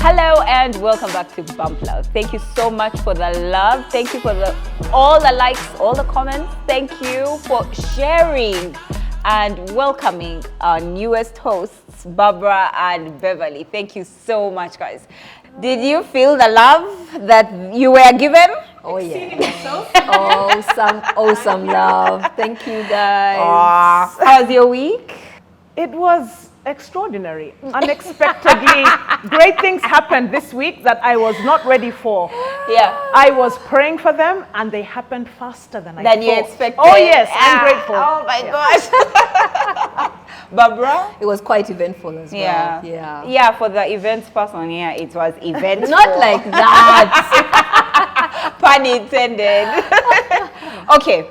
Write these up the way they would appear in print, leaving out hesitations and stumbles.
Hello and welcome back to Bump Love. Thank you so much for the love. Thank you for all the likes, all the comments. Thank you for sharing and welcoming our newest hosts, Barbara and Beverly. Thank you so much, guys. Did you feel the love that you were given? Oh yeah. Awesome love. Thank you guys. How was your week? It was extraordinary. Unexpectedly, great things happened this week that I was not ready for. Yeah. I was praying for them and they happened faster than I thought. You expected. Oh yes, I'm grateful. Oh my gosh. Barbara? It was quite eventful as well. Yeah, for the events person here, it was eventful. Not like that. Pun intended. Okay.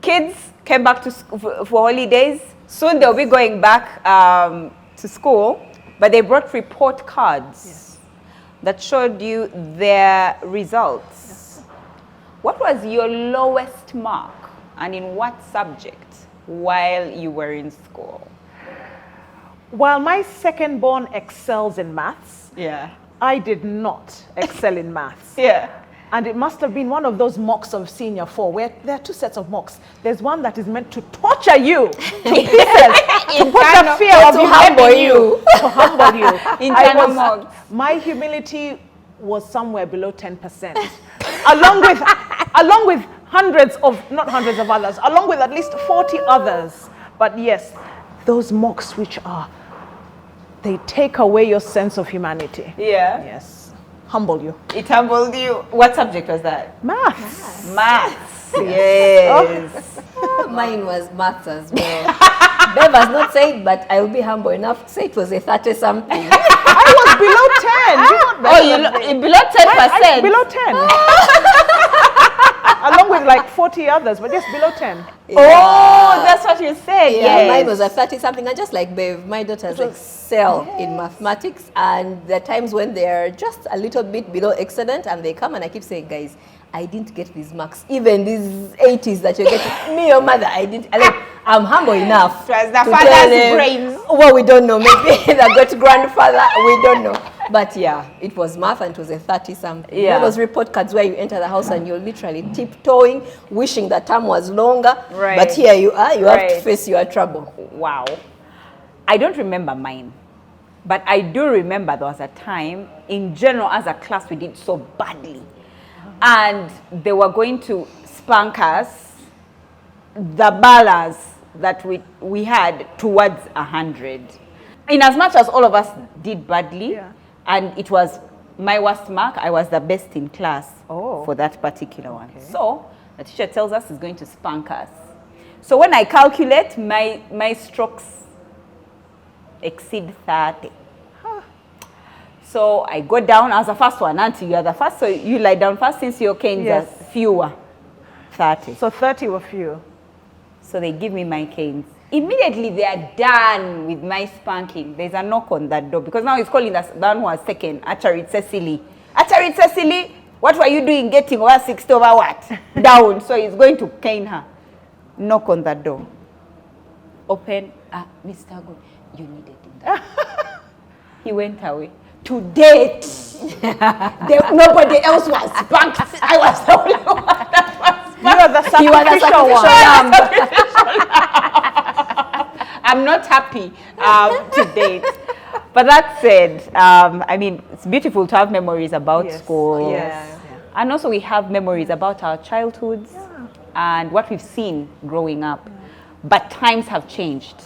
Kids came back to school for holidays. Soon they'll be going back to school, but they brought report cards that showed you their results. Yes. What was your lowest mark and in what subject while you were in school? While my second born excels in maths, I did not excel in maths. And it must have been one of those mocks of senior 4 where there are 2 sets of mocks. There's one that is meant to torture you to pieces, to put the fear of you, humble you. To humble you. Internal mocks. My humility was somewhere below 10%, along with not hundreds of others, along with at least 40 others. But yes, those mocks they take away your sense of humanity. Yeah. Yes. Humble you. It humbled you. What subject was that? Maths. Maths. Yes. Mine was maths as well. Bev has not said, but I will be humble enough to say it was a 30-something. I was below 10. You below 10%? Below 10. Along with like 40 others, but just below 10. Yeah. Oh, that's what you said. Yeah, mine was a 30-something. And just like Bev, my daughters excel in mathematics. And there are times when they're just a little bit below excellent and they come and I keep saying, guys, I didn't get these marks. Even these 80s that you're getting, me, your mother, I didn't. I'm humble enough. It was the father's brains. Well, we don't know. Maybe the great-grandfather, we don't know. But yeah, it was math and it was a 30-something. Yeah. Those report cards where you enter the house and you're literally tiptoeing, wishing the term was longer. Right. But here you are, you have to face your trouble. Wow. I don't remember mine. But I do remember there was a time, in general, as a class, we did so badly. And they were going to spank us, the balance that we had towards 100. In as much as all of us did badly, and it was my worst mark, I was the best in class for that particular one. So the teacher tells us he's going to spank us. So when I calculate, my strokes exceed 30. So I go down as the first one, Auntie, you are the first, so you lie down first since your canes are fewer. 30. So 30 were few. So they give me my canes. Immediately they are done with my spanking. There's a knock on that door because now he's calling us down one second. Acharit Cecily. Acharit Cecily, what were you doing getting over 60 over what? Down. So he's going to cane her. Knock on that door. Open. Mr. Go, you needed that. He went away. To date, nobody else was spanked. I was the only one that was spanked. You are the sacrificial one. I'm not happy to date. But that said, I mean, it's beautiful to have memories about school. Yes. And also we have memories about our childhoods and what we've seen growing up. But times have changed.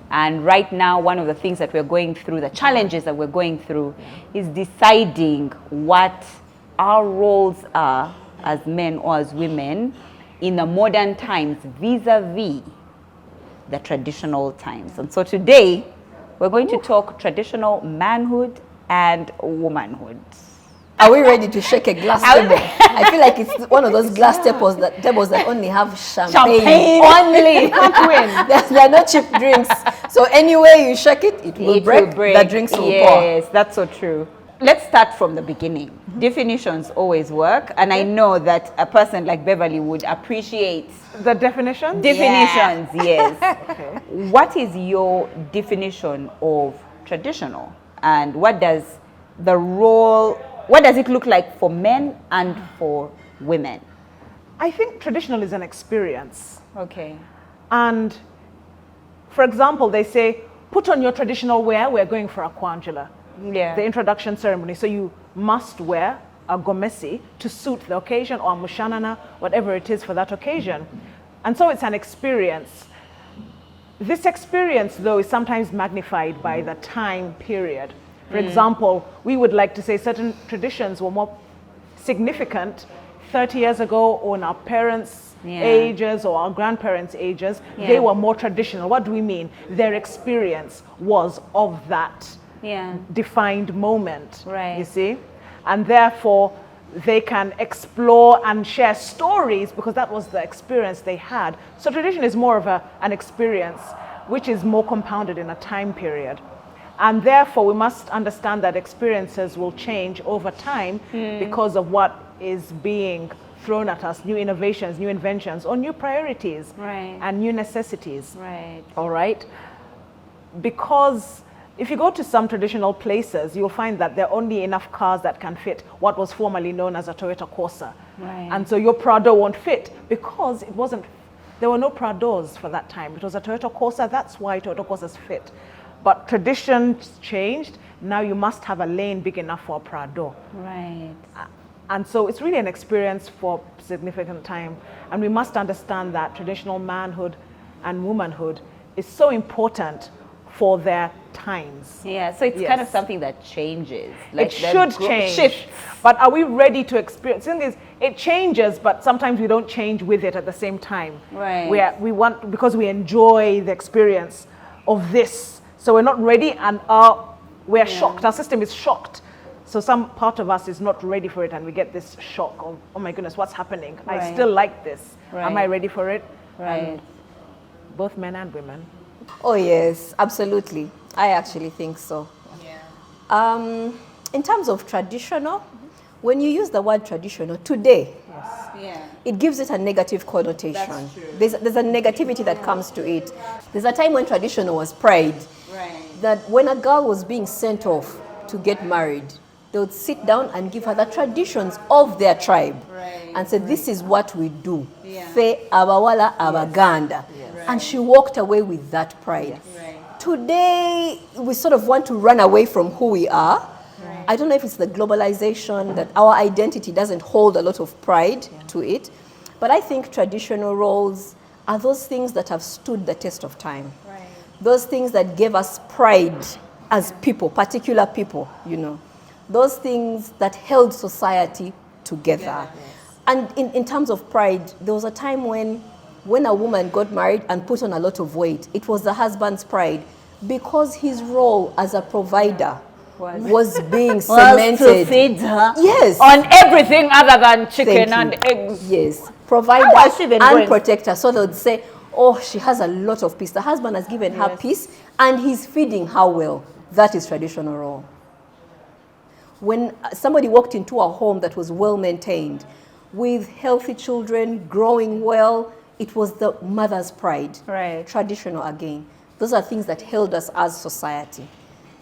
And right now, one of the things that we're going through, the challenges that we're going through, is deciding what our roles are as men or as women in the modern times vis-a-vis the traditional times. And so today, we're going to talk traditional manhood and womanhood. Are we ready to shake a glass table? I feel like it's one of those glass tables that only have champagne. Only. Can't win. There are no cheap drinks. So anyway you shake it, it will break. The drinks will pour. Yes, that's so true. Let's start from the beginning. Definitions always work, and I know that a person like Beverly would appreciate the definitions. Definitions, yes. Okay. What is your definition of traditional, and what does the role, what does it look like for men and for women? I think traditional is an experience. Okay. And for example, they say, put on your traditional wear, we're going for a kwanjula, the introduction ceremony. So you must wear a gomesi to suit the occasion, or a mushanana, whatever it is for that occasion. And so it's an experience. This experience, though, is sometimes magnified by the time period. For example, we would like to say certain traditions were more significant 30 years ago, or in our parents' ages or our grandparents' ages. They were more traditional. What do we mean? Their experience was of that defined moment, you see? And therefore, they can explore and share stories because that was the experience they had. So tradition is more of an experience which is more compounded in a time period. And therefore, we must understand that experiences will change over time because of what is being thrown at us, new innovations, new inventions, or new priorities and new necessities. All right? Because if you go to some traditional places, you'll find that there are only enough cars that can fit what was formerly known as a Toyota Corsa. And so your Prado won't fit because it wasn't, there were no Prados for that time. It was a Toyota Corsa, that's why Toyota Corsas fit. But traditions changed. Now you must have a lane big enough for a Prado. And so it's really an experience for significant time. And we must understand that traditional manhood and womanhood is so important for their times. So it's kind of something that changes. Like it should change. But are we ready to experience? The thing is, it changes, but sometimes we don't change with it at the same time. We want, because we enjoy the experience of this. So we're not ready, and we're shocked. Our system is shocked. So some part of us is not ready for it, and we get this shock of, oh my goodness, what's happening? I still like this. Am I ready for it? Both men and women. Oh yes, absolutely. I actually think so. In terms of traditional, when you use the word traditional today, it gives it a negative connotation. There's a negativity that comes to it. There's a time when traditional was pride. That when a girl was being sent off to get married, they would sit down and give her the traditions of their tribe and say, this is what we do. Fe abawala abaganda. And she walked away with that pride. Today, we sort of want to run away from who we are. I don't know if it's the globalization that our identity doesn't hold a lot of pride to it. But I think traditional roles are those things that have stood the test of time. Those things that gave us pride as people, particular people, you know. Those things that held society together. And in terms of pride, there was a time when a woman got married and put on a lot of weight, it was the husband's pride because his role as a provider was being cemented. To feed her on everything other than chicken and eggs. Yes, provider and protector. So they would say, oh, she has a lot of peace. The husband has given her peace and he's feeding her well. That is traditional role. When somebody walked into a home that was well maintained, with healthy children, growing well, it was the mother's pride. Traditional again. Those are things that held us as society.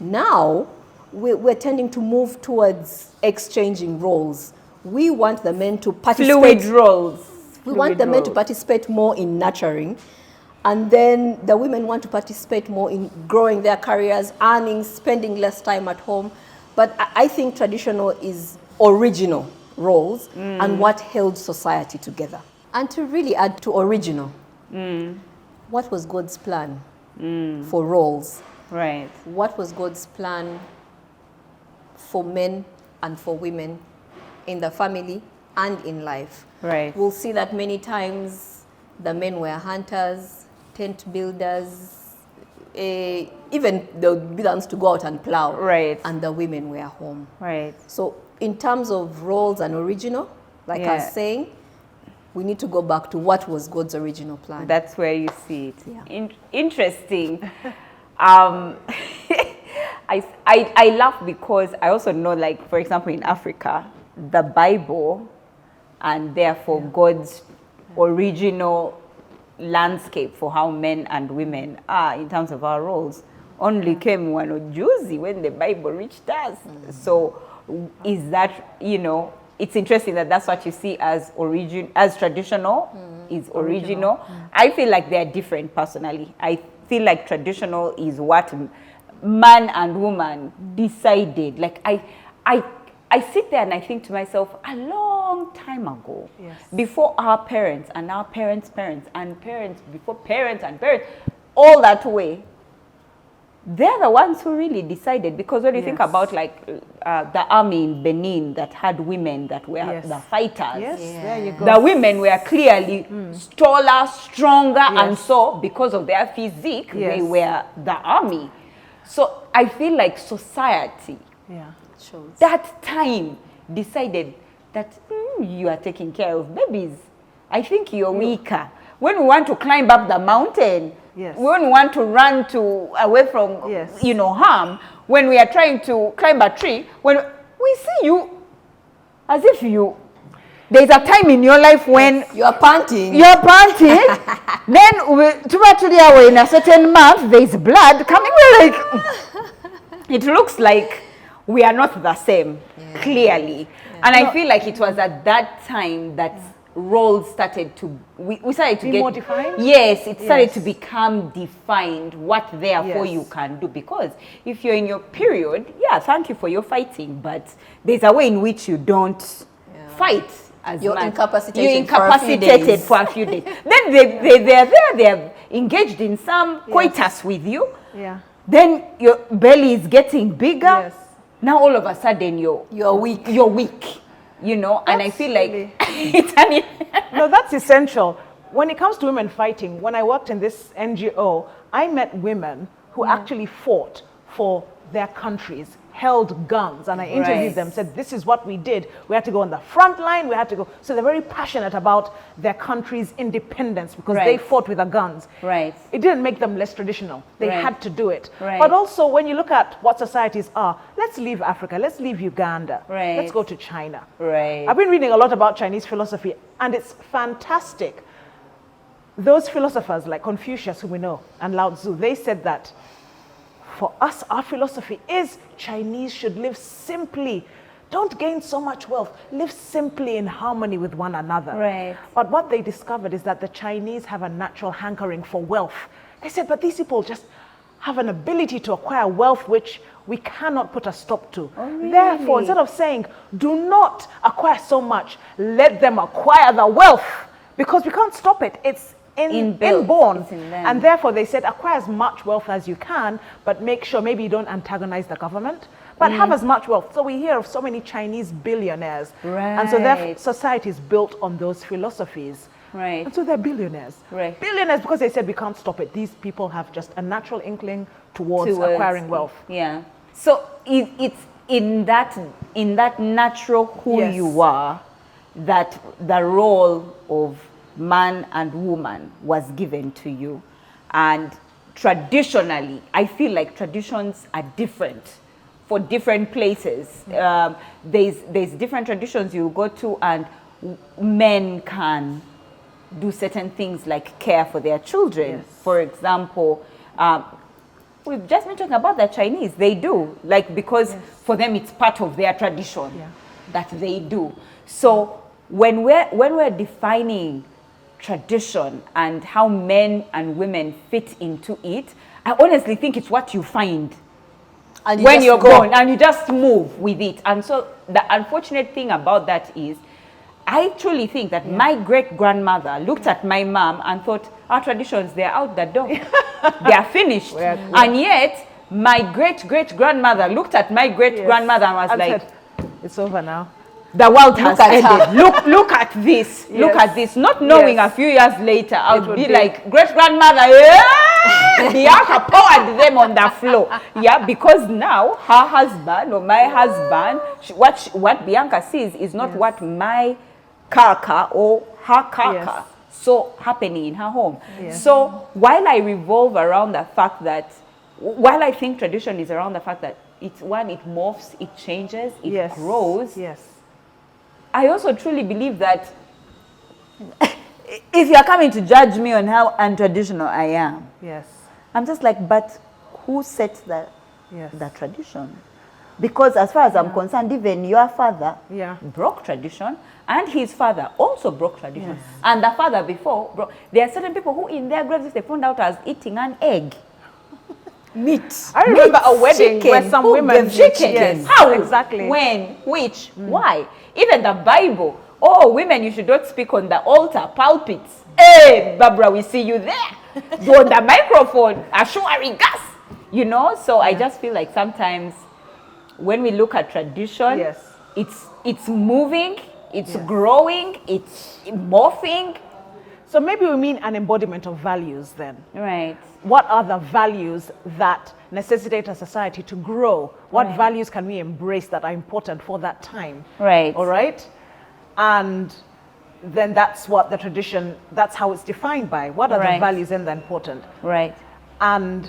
Now, we're tending to move towards exchanging roles. We want the men to participate. Fluid roles. We want the men to participate more in nurturing. And then the women want to participate more in growing their careers, earning, spending less time at home. But I think traditional is original roles and what held society together. And to really add to original, what was God's plan for roles? What was God's plan for men and for women in the family and in life? We'll see that many times the men were hunters, tent builders, even they would be the ones to go out and plow, and the women were home. So in terms of roles and original, like I was saying, we need to go back to what was God's original plan. That's where you see it. Interesting. I laugh because I also know, like, for example, in Africa, the Bible and therefore God's original landscape for how men and women are in terms of our roles only came one ujuzi when the Bible reached us. So is that, you know, it's interesting that that's what you see as traditional is original. I feel like they are different personally. I feel like traditional is what man and woman decided. Like I sit there and I think to myself, a long time ago, before our parents and our parents' parents and parents before parents and parents, all that way, they're the ones who really decided. Because when you think about like the army in Benin that had women that were the fighters, there you go. the women were clearly taller, stronger, and so because of their physique, they were the army. So I feel like society, that time, decided that you are taking care of babies. I think you're weaker. When we want to climb up the mountain, when we want to run away from you know, harm, when we are trying to climb a tree, when we see you as if there's a time in your life when you are panting. You're panting. Then we're in a certain month, there's blood coming. We're like, it looks like we are not the same, clearly. And I feel like it was at that time that roles started to, we started to be get more defined? Yes, it started to become defined what therefore you can do. Because if you're in your period, thank you for your fighting, but there's a way in which you don't fight as You're much. incapacitated, You're incapacitated for a few days. Then they're there, they're engaged in some coitus with you. Then your belly is getting bigger. Now all of a sudden you're weak. You're weak. You know, and I feel like no, that's essential. When it comes to women fighting, when I worked in this NGO, I met women who actually fought for their countries, held guns, and I interviewed them, said, this is what we did. We had to go on the front line, we had to go. So they're very passionate about their country's independence because they fought with the guns. It didn't make them less traditional. They had to do it. But also, when you look at what societies are, let's leave Africa, let's leave Uganda, let's go to China. I've been reading a lot about Chinese philosophy, and it's fantastic. Those philosophers like Confucius, who we know, and Lao Tzu, they said that for us, our philosophy is Chinese should live simply. Don't gain so much wealth. Live simply in harmony with one another. But what they discovered is that the Chinese have a natural hankering for wealth. They said, but these people just have an ability to acquire wealth which we cannot put a stop to. Therefore, instead of saying, do not acquire so much, let them acquire the wealth, because we can't stop it. It's inborn. And therefore they said acquire as much wealth as you can, but make sure maybe you don't antagonize the government, but have as much wealth. So we hear of so many Chinese billionaires. And so their society is built on those philosophies. And so they're billionaires. Billionaires because they said we can't stop it. These people have just a natural inkling towards acquiring wealth. So it's in that natural who you are that the role of man and woman was given to you. And traditionally, I feel like traditions are different for different places. There's different traditions you go to, and men can do certain things like care for their children. For example, we've just been talking about the Chinese. They do, like, because for them it's part of their tradition that they do. So when we're defining tradition and how men and women fit into it, I honestly think it's what you find when you're born, and you just move with it. And so the unfortunate thing about that is, I truly think that my great-grandmother looked at my mom and thought, our traditions, they're out the door. They are finished. And yet, my great-great-grandmother looked at my great-grandmother and was like, said, it's over now. The world has ended. Look at this. Look at this. Not knowing a few years later, I would be like, great-grandmother, Bianca poured them on the floor. Because now her husband or my husband, what Bianca sees is not what my kaka or her kaka saw happening in her home. So while I revolve around the fact that, while I think tradition is around the fact that it morphs, it changes, it grows. I also truly believe that if you're coming to judge me on how untraditional I am, I'm just like, but who sets the Yes. tradition. Because as far as I'm concerned, even your father broke tradition, and his father also broke tradition. And the father before broke. There are certain people who in their graves, if they found out as eating an egg. Meat. I remember a wedding chicken. where some Who women... gave chicken? Yes, How? exactly. When? Which? Why? Even the Bible. Oh, women, you should not speak on the altar, pulpits. Hey, Barbara, we see you there. Go on the microphone, assuring gas. You know, so I just feel like sometimes when we look at tradition, it's moving, it's growing, it's morphing. So maybe we mean an embodiment of values then. Right. What are the values that necessitate a society to grow? What values can we embrace that are important for that time? Right. All right? And then that's what the tradition, that's how it's defined by. What are the values in the important? Right. And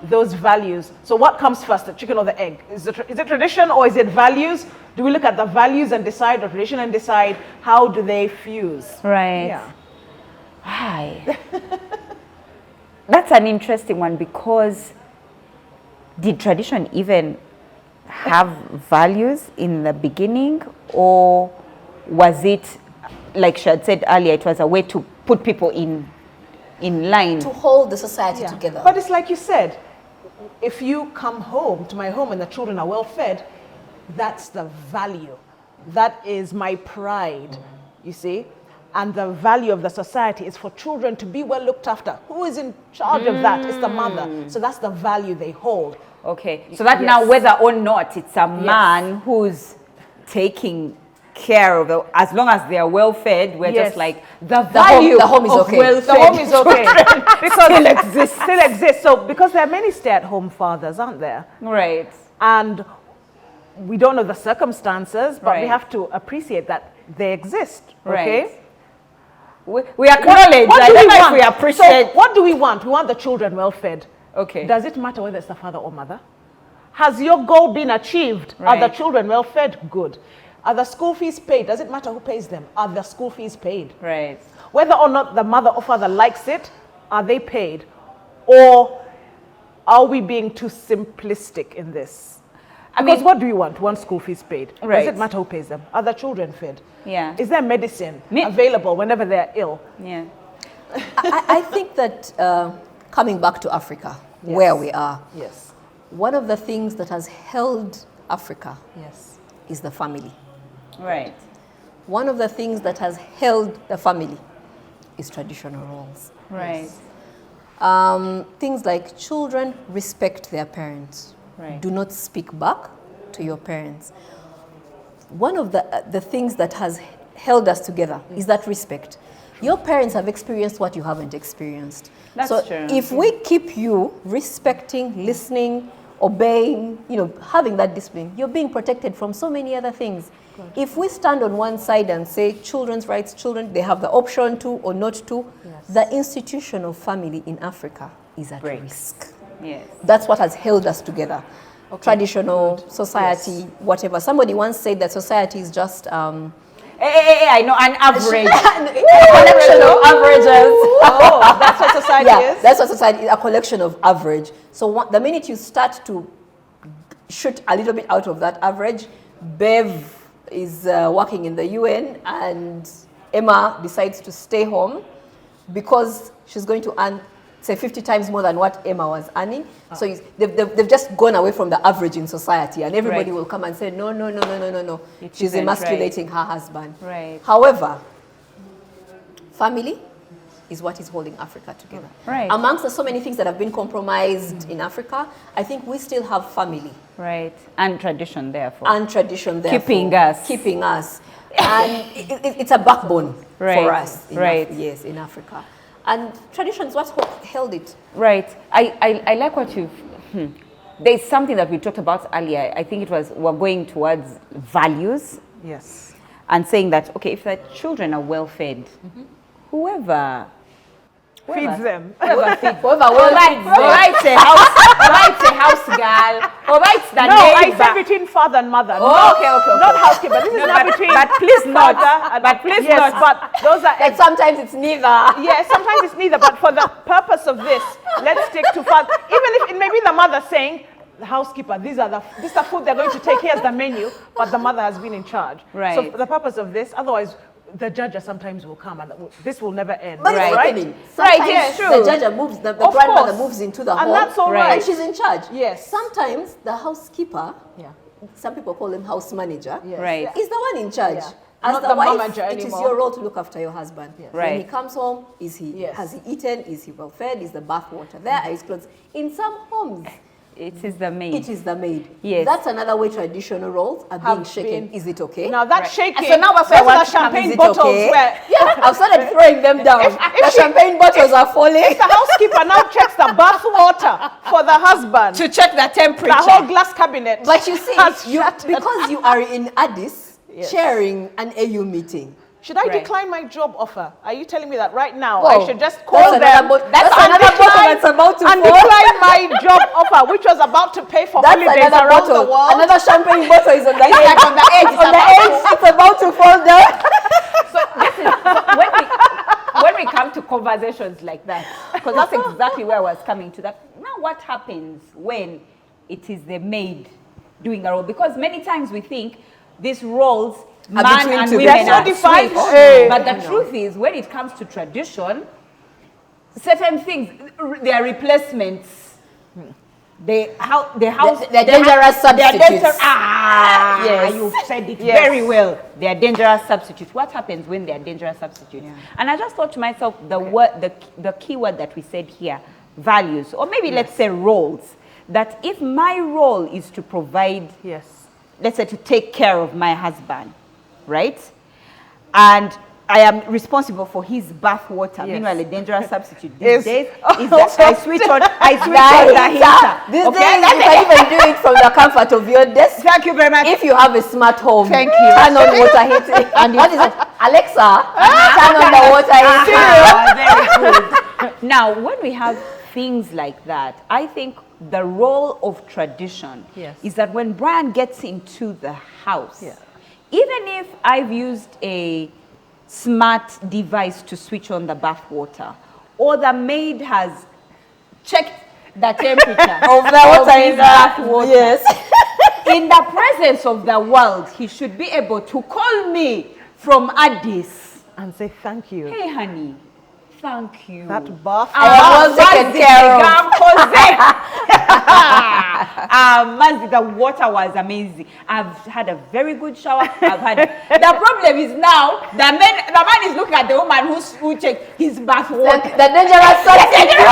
those values, so what comes first, the chicken or the egg? Is it tradition or is it values? Do we look at the values and decide, or tradition and decide, how do they fuse? Right. Yeah. Hi. That's an interesting one, because did tradition even have values in the beginning, or was it, like she had said earlier, it was a way to put people in line? To hold the society together. But it's like you said, if you come home to my home and the children are well fed, that's the value. That is my pride, you see? And the value of the society is for children to be well looked after. Who is in charge of that? It's the mother. So that's the value they hold. Okay, so that now whether or not it's a man who's taking care of it, as long as they are well fed, we're just like the value the home is of okay. well-fed The home is okay. because still exists. So because there are many stay-at-home fathers, aren't there? Right. And we don't know the circumstances, but we Right. have to appreciate that they exist. Okay. Right. We acknowledge. What I do don't we know if want? we appreciate. So what do we want? We want the children well fed. Okay. Does it matter whether it's the father or mother? Has your goal been achieved? Are the Right. children well fed? Good. Are the school fees paid? Does it matter who pays them? Are the school fees paid? Right. Whether or not the mother or father likes it, are they paid? Or are we being too simplistic in this? Because what do we want? We want school fees paid. Right. Does it matter who pays them? Are the children fed? Yeah. Is there medicine available whenever they're ill? Yeah. I think that coming back to Africa, where we are, Yes. one of the things that has held Africa Yes. is the family. Right. One of the things that has held the family is traditional roles. Right. Things like children respect their parents. Right. Do not speak back to your parents. One of the things that has held us together is that respect. Your parents have experienced what you haven't experienced. That's so true. if we keep you respecting, listening, obeying, having that discipline, you're being protected from so many other things. If we stand on one side and say children's rights, children, they have the option to or not to, the institution of family in Africa is at risk. Yes. That's what has held us together. Traditional society, whatever. Somebody once said that society is just Hey, I know, an average. a collection of averages. Oh, that's what society is? That's what society is, a collection of average. So the minute you start to shoot a little bit out of that average, Bev is working in the UN and Emma decides to stay home because she's going to earn, say, 50 times more than what Emma was earning. So they've just gone away from the average in society, and everybody will come and say, no. She's emasculating her husband. Right. However, family is what is holding Africa together. Right. Amongst the so many things that have been compromised in Africa, I think we still have family. Right. And tradition, therefore. And tradition, therefore. Keeping us. And it's a backbone for us. In Africa. And tradition is what held it. Right. I like what you've... There's something that we talked about earlier. I think it was we're going towards values. Yes. And saying that, okay, if the children are well fed, whoever Feeds them. Whoever feeds Whoever it's a house girl. Or it's the No, I neighbor. said between father and mother. Oh, okay. Not housekeeper. This is No, not but- between but please not. father and But please yes, not. but those are And sometimes it's neither. yes, sometimes it's neither. But for the purpose of this, let's stick to fast. Even if it may be the mother saying, the housekeeper, this is the food they're going to take, here's the menu, but the mother has been in charge. Right. So for the purpose of this, otherwise the judge sometimes will come and this will never end. But right? it's happening. Right, Sometimes yes, true. the judge moves, the grandmother course. moves into the And hall. that's all right. And she's in charge. Yes. Sometimes the housekeeper, Yeah. some people call him house manager, Yes. Right. is the one in charge. Yeah. As Not the the wife, manager it is anymore. your role to look after your husband. Yes. Right. When he comes home, Yes. has he eaten? Is he well fed? Is the bath water there? Are his clothes? In some homes, It is the maid. it is the maid. Yes. That's another way traditional roles are being shaken. Is it okay? Now that Right. shaking, So now that's where I those want are to come. champagne Is it bottles okay? where Yeah, I've started throwing them down. The champagne bottles are falling. the housekeeper now checks the bath water for the husband. to check the temperature. The whole glass cabinet. But you see, has you, shattered. because you are in Addis Yes. chairing an AU meeting. Should I Right. decline my job offer? Are you telling me that right now Whoa, I should just call that's them? another bo- that's and another bottle decline- that's about to and fall. decline my job offer, which was about to pay for That's holidays another around bottle. the world. Another champagne bottle is on the edge. like on the edge, It's on the edge. It's about to fall down. So when we come to conversations like that, because that's exactly where I was coming to that. Now, what happens when it is the maid doing a role? Because many times we think these roles, man between and two women, people. are They're so defined. switched. Hey. But the truth is, when it comes to tradition, certain things, they are replacements. The house, They're dangerous substitutes. Yes, you've said it Yes. very well. They are dangerous substitutes. What happens when they are dangerous substitutes? And I just thought to myself, the key word that we said here, values, or maybe let's say roles. That if my role is to provide, Yes. let's say to take care of my husband, right? And I am responsible for his bath water. Yes. Meanwhile, a dangerous substitute Yes. these days is that I switch on the heater. These Okay? days, you can even do it from the comfort of your desk. Thank you very much. If you have a smart home, Thank you. turn on water heating. And what is it? Alexa, turn on the water heating. Very good. Now, when we have things like that, I think the role of tradition Yes. is that when Brian gets into the house, Yeah. even if I've used a smart device to switch on the bath water, or the maid has checked the temperature Of the water his in the bath water, Yes. in the presence of the world, he should be able to call me from Addis. And say thank you. Hey, honey, thank you. That bath. I am well taken care of. Manzi, the water was amazing. I've had a very good shower. The problem is now the man is looking at the woman who checked his bath water. The dangerous substitute.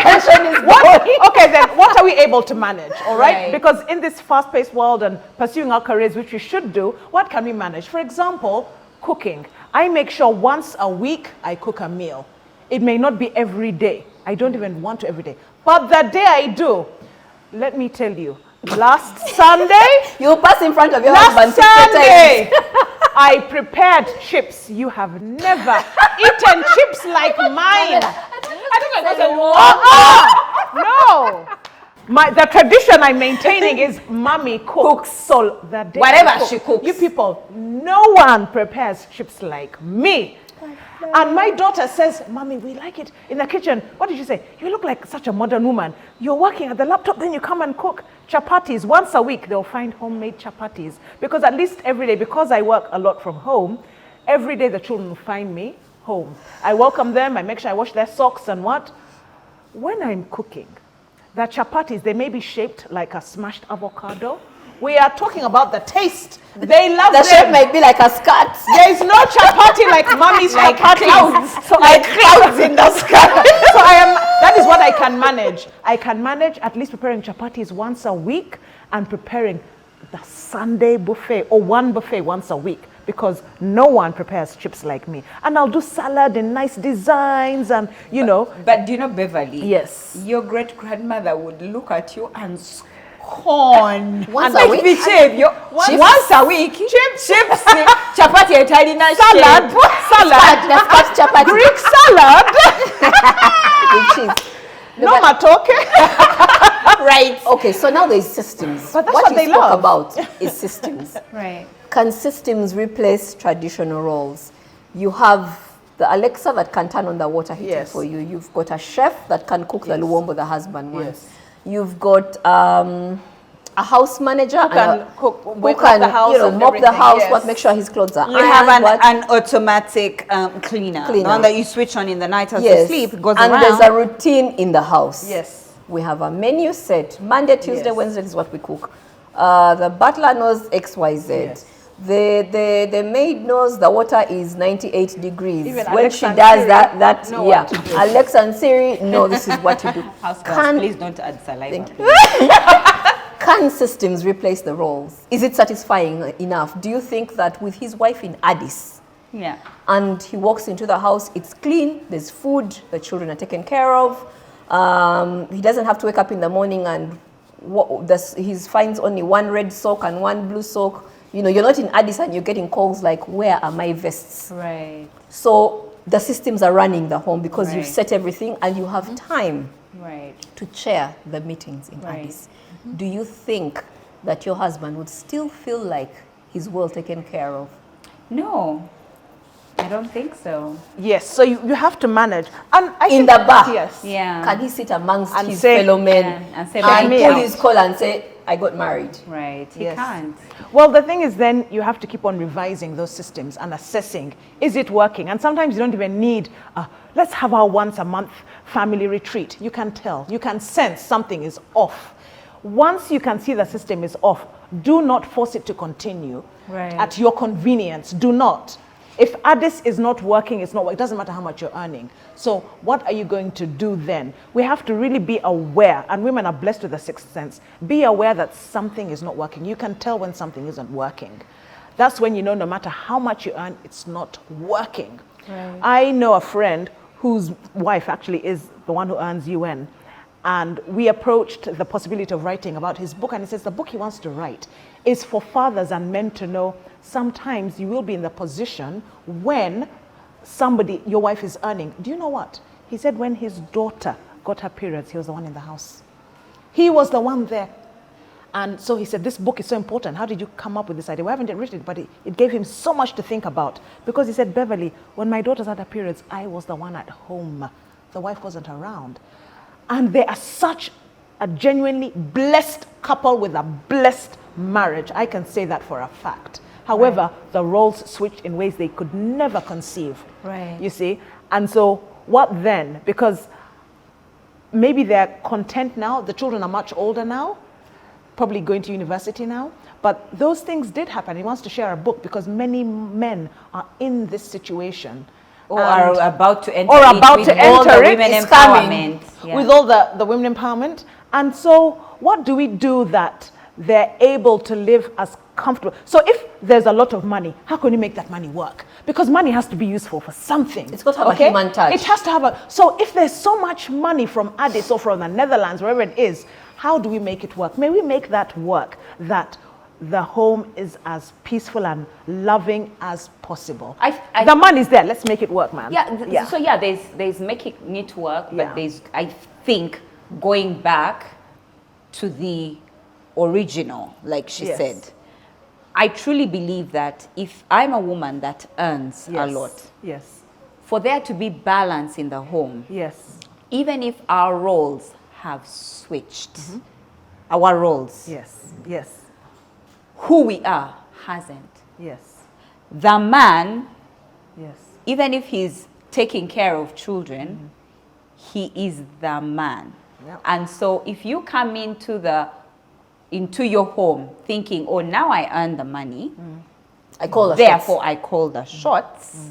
Tension is going. Okay, then what are we able to manage? All right? Right. Because in this fast-paced world and pursuing our careers, which we should do, what can we manage? For example, cooking. I make sure once a week I cook a meal. It may not be every day. I don't even want to every day. But the day I do, let me tell you, last Sunday, You'll pass in front of your last husband 50 times. Sunday, I prepared chips. You have never eaten chips like mine. No. The tradition I'm maintaining is mommy cooks. So the day Whatever I cook, she cooks. you people, no one prepares chips like me. And my daughter says, Mommy, we like it in the kitchen. What did you say? You look like such a modern woman. You're working at the laptop, then you come and cook chapatis. Once a week, they'll find homemade chapatis. Because at least every day, because I work a lot from home, every day the children will find me home. I welcome them, I make sure I wash their socks and what. When I'm cooking, the chapatis, they may be shaped like a smashed avocado. We are talking about the taste. They love The shape them. might be like a skirt. There is no chapati like mommy's Like chapati. clouds. So Like clouds in the sky. So that is what I can manage. I can manage at least preparing chapatis once a week and preparing the Sunday buffet or one buffet once a week because no one prepares chips like me. And I'll do salad in nice designs and, you know. But do you know, Beverly? Yes. Your great grandmother would look at you and scorn. Once And a week? Once a week. Chips. Chapati Italian Salad. The skirt chapati. Greek salad. With cheese. No matoke. Right. Okay, so now there's systems. But that's what what you they spoke love. about is systems. Right. Can systems replace traditional roles? You have the Alexa that can turn on the water heater Yes. for you. You've got a chef that can cook the luombo the husband wants. Yes. You've got a house manager Who can cook, who mop can the house and mop the everything, house, yes. make sure his clothes are You have ironed, an automatic cleaner, the one that you switch on in the night as you sleep. It goes and around. there's a routine in the house. Yes. We have a menu set. Monday, Tuesday, Yes. Wednesday is what we cook. The butler knows XYZ. Yes. The maid knows the water is 98 degrees. Even when Alexa she and does Siri that, know yeah. what to do. Alexa and Siri know this is what to do. House please don't add saliva. Can systems replace the roles? Is it satisfying enough? Do you think that with his wife in Addis, Yeah. and he walks into the house, it's clean, there's food, the children are taken care of, he doesn't have to wake up in the morning and he finds only one red sock and one blue sock. You know, you're not in Addis and you're getting calls like, where are my vests? Right. So the systems are running the home because you've Right. set everything and you have time Right. to chair the meetings in Right. Addis. Do you think that your husband would still feel like he's well taken care of? No, I don't think so. Yes, so you have to manage. And I In think, the bar? yes. Yeah. Can he sit amongst And his say- fellow men Yeah, and say, and "Back me pull out." his collar and say, I got married? Right. He Yes. can't. Well, the thing is then you have to keep on revising those systems and assessing, is it working? And sometimes you don't even need, let's have our once a month family retreat. You can tell, you can sense something is off. Once you can see the system is off, do not force it to continue Right. at your convenience. Do not. If Addis is not working, it's not working. It doesn't matter how much you're earning. So what are you going to do then? We have to really be aware, and women are blessed with a sixth sense. Be aware that something is not working. You can tell when something isn't working. That's when you know no matter how much you earn, it's not working. Right. I know a friend whose wife actually is the one who earns UN. And we approached the possibility of writing about his book, and he says the book he wants to write is for fathers and men to know sometimes you will be in the position when somebody, your wife is earning. Do you know what? He said when his daughter got her periods, he was the one in the house. He was the one there. And so he said, this book is so important. How did you come up with this idea? We haven't written it, but it gave him so much to think about. Because he said, Beverly, when my daughters had her periods, I was the one at home. The wife wasn't around. And they are such a genuinely blessed couple with a blessed marriage. I can say that for a fact. However, the roles switched in ways they could never conceive. Right. You see? And so what then? Because maybe they're content now. The children are much older now, probably going to university now. But those things did happen. He wants to share a book because many men are in this situation. Or are about to enter Or it about with to all enter the it. women It's empowerment. Yeah. with all the women empowerment. And so what do we do that they're able to live as comfortable? So if there's a lot of money, how can you make that money work? Because money has to be useful for something. It's got to have a human touch. It has to have a, so if there's so much money from Addis or from the Netherlands, wherever it is, how do we make it work? May we make that work, that the home is as peaceful and loving as possible. The money's there. Let's make it work, man. Yeah. So yeah, there's making it work, but Yeah. there's, I think, going back to the original, like she Yes. said. I truly believe that if I'm a woman that earns a Yes. lot, Yes. for there to be balance in the home, Yes. even if our roles have switched, our roles, Yes. Yes. who we are hasn't. Yes. The man, Yes. even if he's taking care of children, he is the man. Yep. And so if you come into your home thinking, oh, now I earn the money, I call the therefore I call the shots,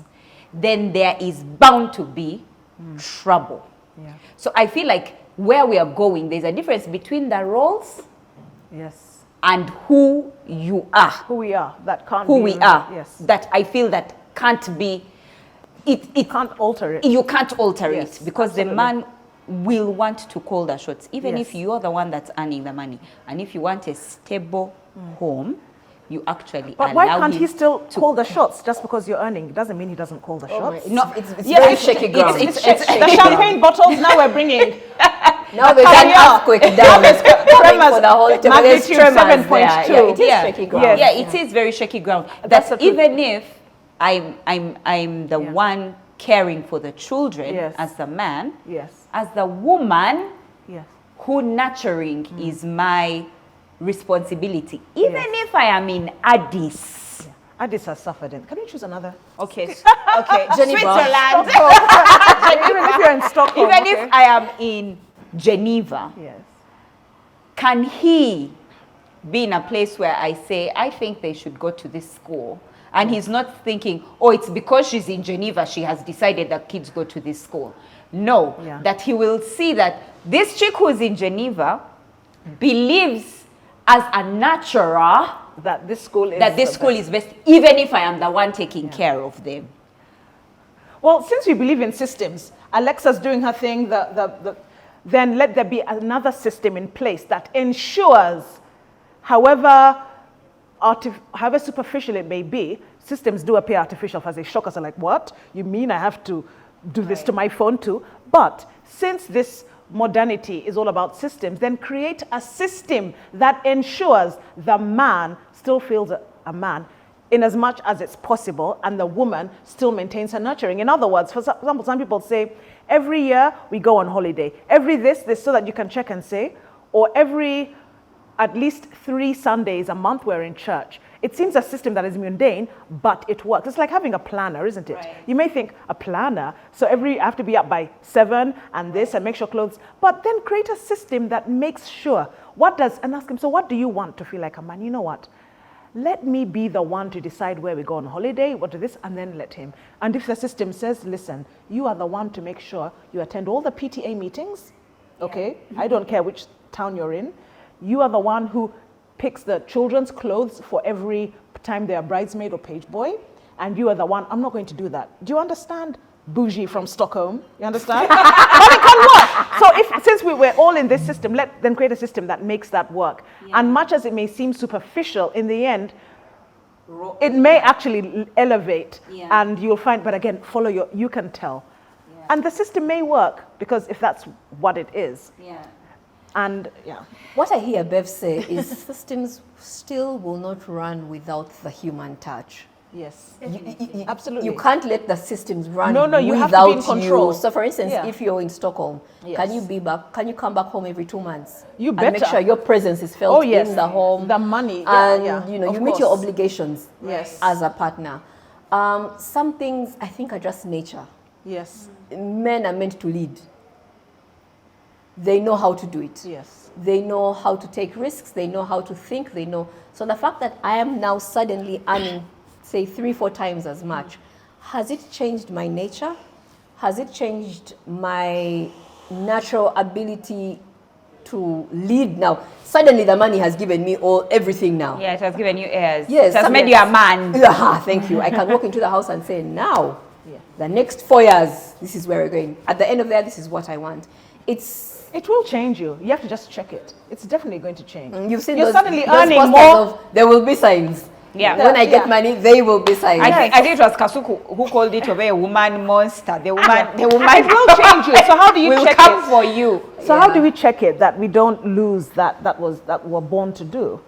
then there is bound to be trouble. Yeah. So I feel like where we are going, there's a difference between the roles Yes. and who you are. Who we are. That can't Who be. we are. Yes. That I feel that can't be, it Can't alter it. you can't alter Yes, it because absolutely. the man will want to call the shots, even Yes. if you're the one that's earning the money. And if you want a stable home, you actually But why allow can't him he still to call the shots just because you're earning? It doesn't mean he doesn't call the shots. No, it's yes, very it's- shaky it's- ground. it's- The champagne bottles now we're bringing. Now there's an Cadia. earthquake down. Tremors, For the whole table. There's magnitude tremors 7.2. there. Yeah, it is Yeah. shaky ground. Yes. Yeah, it is very shaky ground. That's That the truth. even if I'm the one caring for the children Yes. as the man. Yes. As the woman, Yes. who nurturing is my responsibility. Even if I am in Addis. Addis has suffered in. Can you choose another? Okay. Okay. Geneva. Switzerland. Even if you're in Stockholm. Even okay. if I am in Geneva. Yes. Can he be in a place where I say, I think they should go to this school? And he's not thinking, oh, it's because she's in Geneva, she has decided that kids go to this school. No, Yeah. that he will see that this chick who's in Geneva believes as a natural That this school is. that this the school best. is best, even if I am the one taking care of them. Well, since we believe in systems, Alexa's doing her thing, then let there be another system in place that ensures, however superficial it may be, systems do appear artificial as they shock us. Are like, what? You mean I have to do this to my phone too? But since this modernity is all about systems, then create a system that ensures the man still feels a man in as much as it's possible, and the woman still maintains her nurturing. In other words, for example, some people say, every year we go on holiday. Every this, so that you can check and say, or every at least 3 Sundays a month we're in church. It seems a system that is mundane, but it works. It's like having a planner, isn't it? Right. You may think, a planner, so I have to be up by 7 and this and make sure clothes, but then create a system that makes sure, and ask him, so what do you want to feel like a man? You know what? Let me be the one to decide where we go on holiday, what do this, and then let him. And if the system says, listen, you are the one to make sure you attend all the PTA meetings, okay? I don't care which town you're in. You are the one who picks the children's clothes for every time they are bridesmaid or page boy, and you are the one, I'm not going to do that. Do you understand? Bougie from Stockholm, you understand? But it can work. So since we're all in this system, then create a system that makes that work. Yeah. And much as it may seem superficial, in the end, it may actually elevate, Yeah. and you'll find, but again, you can tell. Yeah. And the system may work, because if that's what it is. Yeah. And yeah. What I hear Bev say is systems still will not run without the human touch. Yes. Absolutely. You can't let the systems run No, you have to without be in control. you. So for instance, Yeah. if you're in Stockholm, Yes. can you come back home every 2 months? You And make better. sure your presence is felt Oh, yes. in the home. The money. And yeah. you Of meet your course. obligations Yes. as a partner. Some things I think are just nature. Yes. Men are meant to lead. They know how to do it. Yes. They know how to take risks. They know how to think. They know. So the fact that I am now suddenly earning, say, 3-4 times as much, has it changed my nature? Has it changed my natural ability to lead now? Suddenly the money has given me everything now. Yeah, it has given you airs. Yes, It has made you a man. Thank you. I can walk into the house and say, now, the next 4 years, this is where we're going. At the end of that, this is what I want. It will change you. You have to just check it. It's definitely going to change. You've seen You're those, suddenly those earning posters more. of, there will be signs. Yeah. When I get money, they will be signs. I think it was Kasuku who called it a woman monster. The woman It will change you. So how do you will check come it? for you. So how do we check it that we don't lose that we're born to do?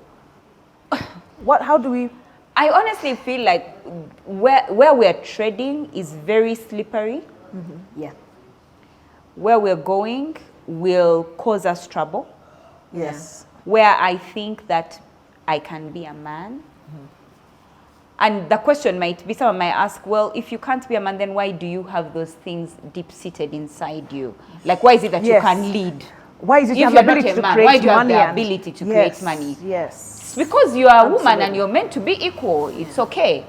How do we? I honestly feel like where we're treading is very slippery. Yeah. Where we're going will cause us trouble. Yes. Where I think that I can be a man. And the question might be, someone might ask, well, if you can't be a man, then why do you have those things deep-seated inside you? Like, why is it that you Yes. can lead? Why is it If you have you're the not ability a to man, create why do you have money? the and- ability to Yes, create money? Yes. Because you are a woman Absolutely. and you're meant to be equal, it's okay.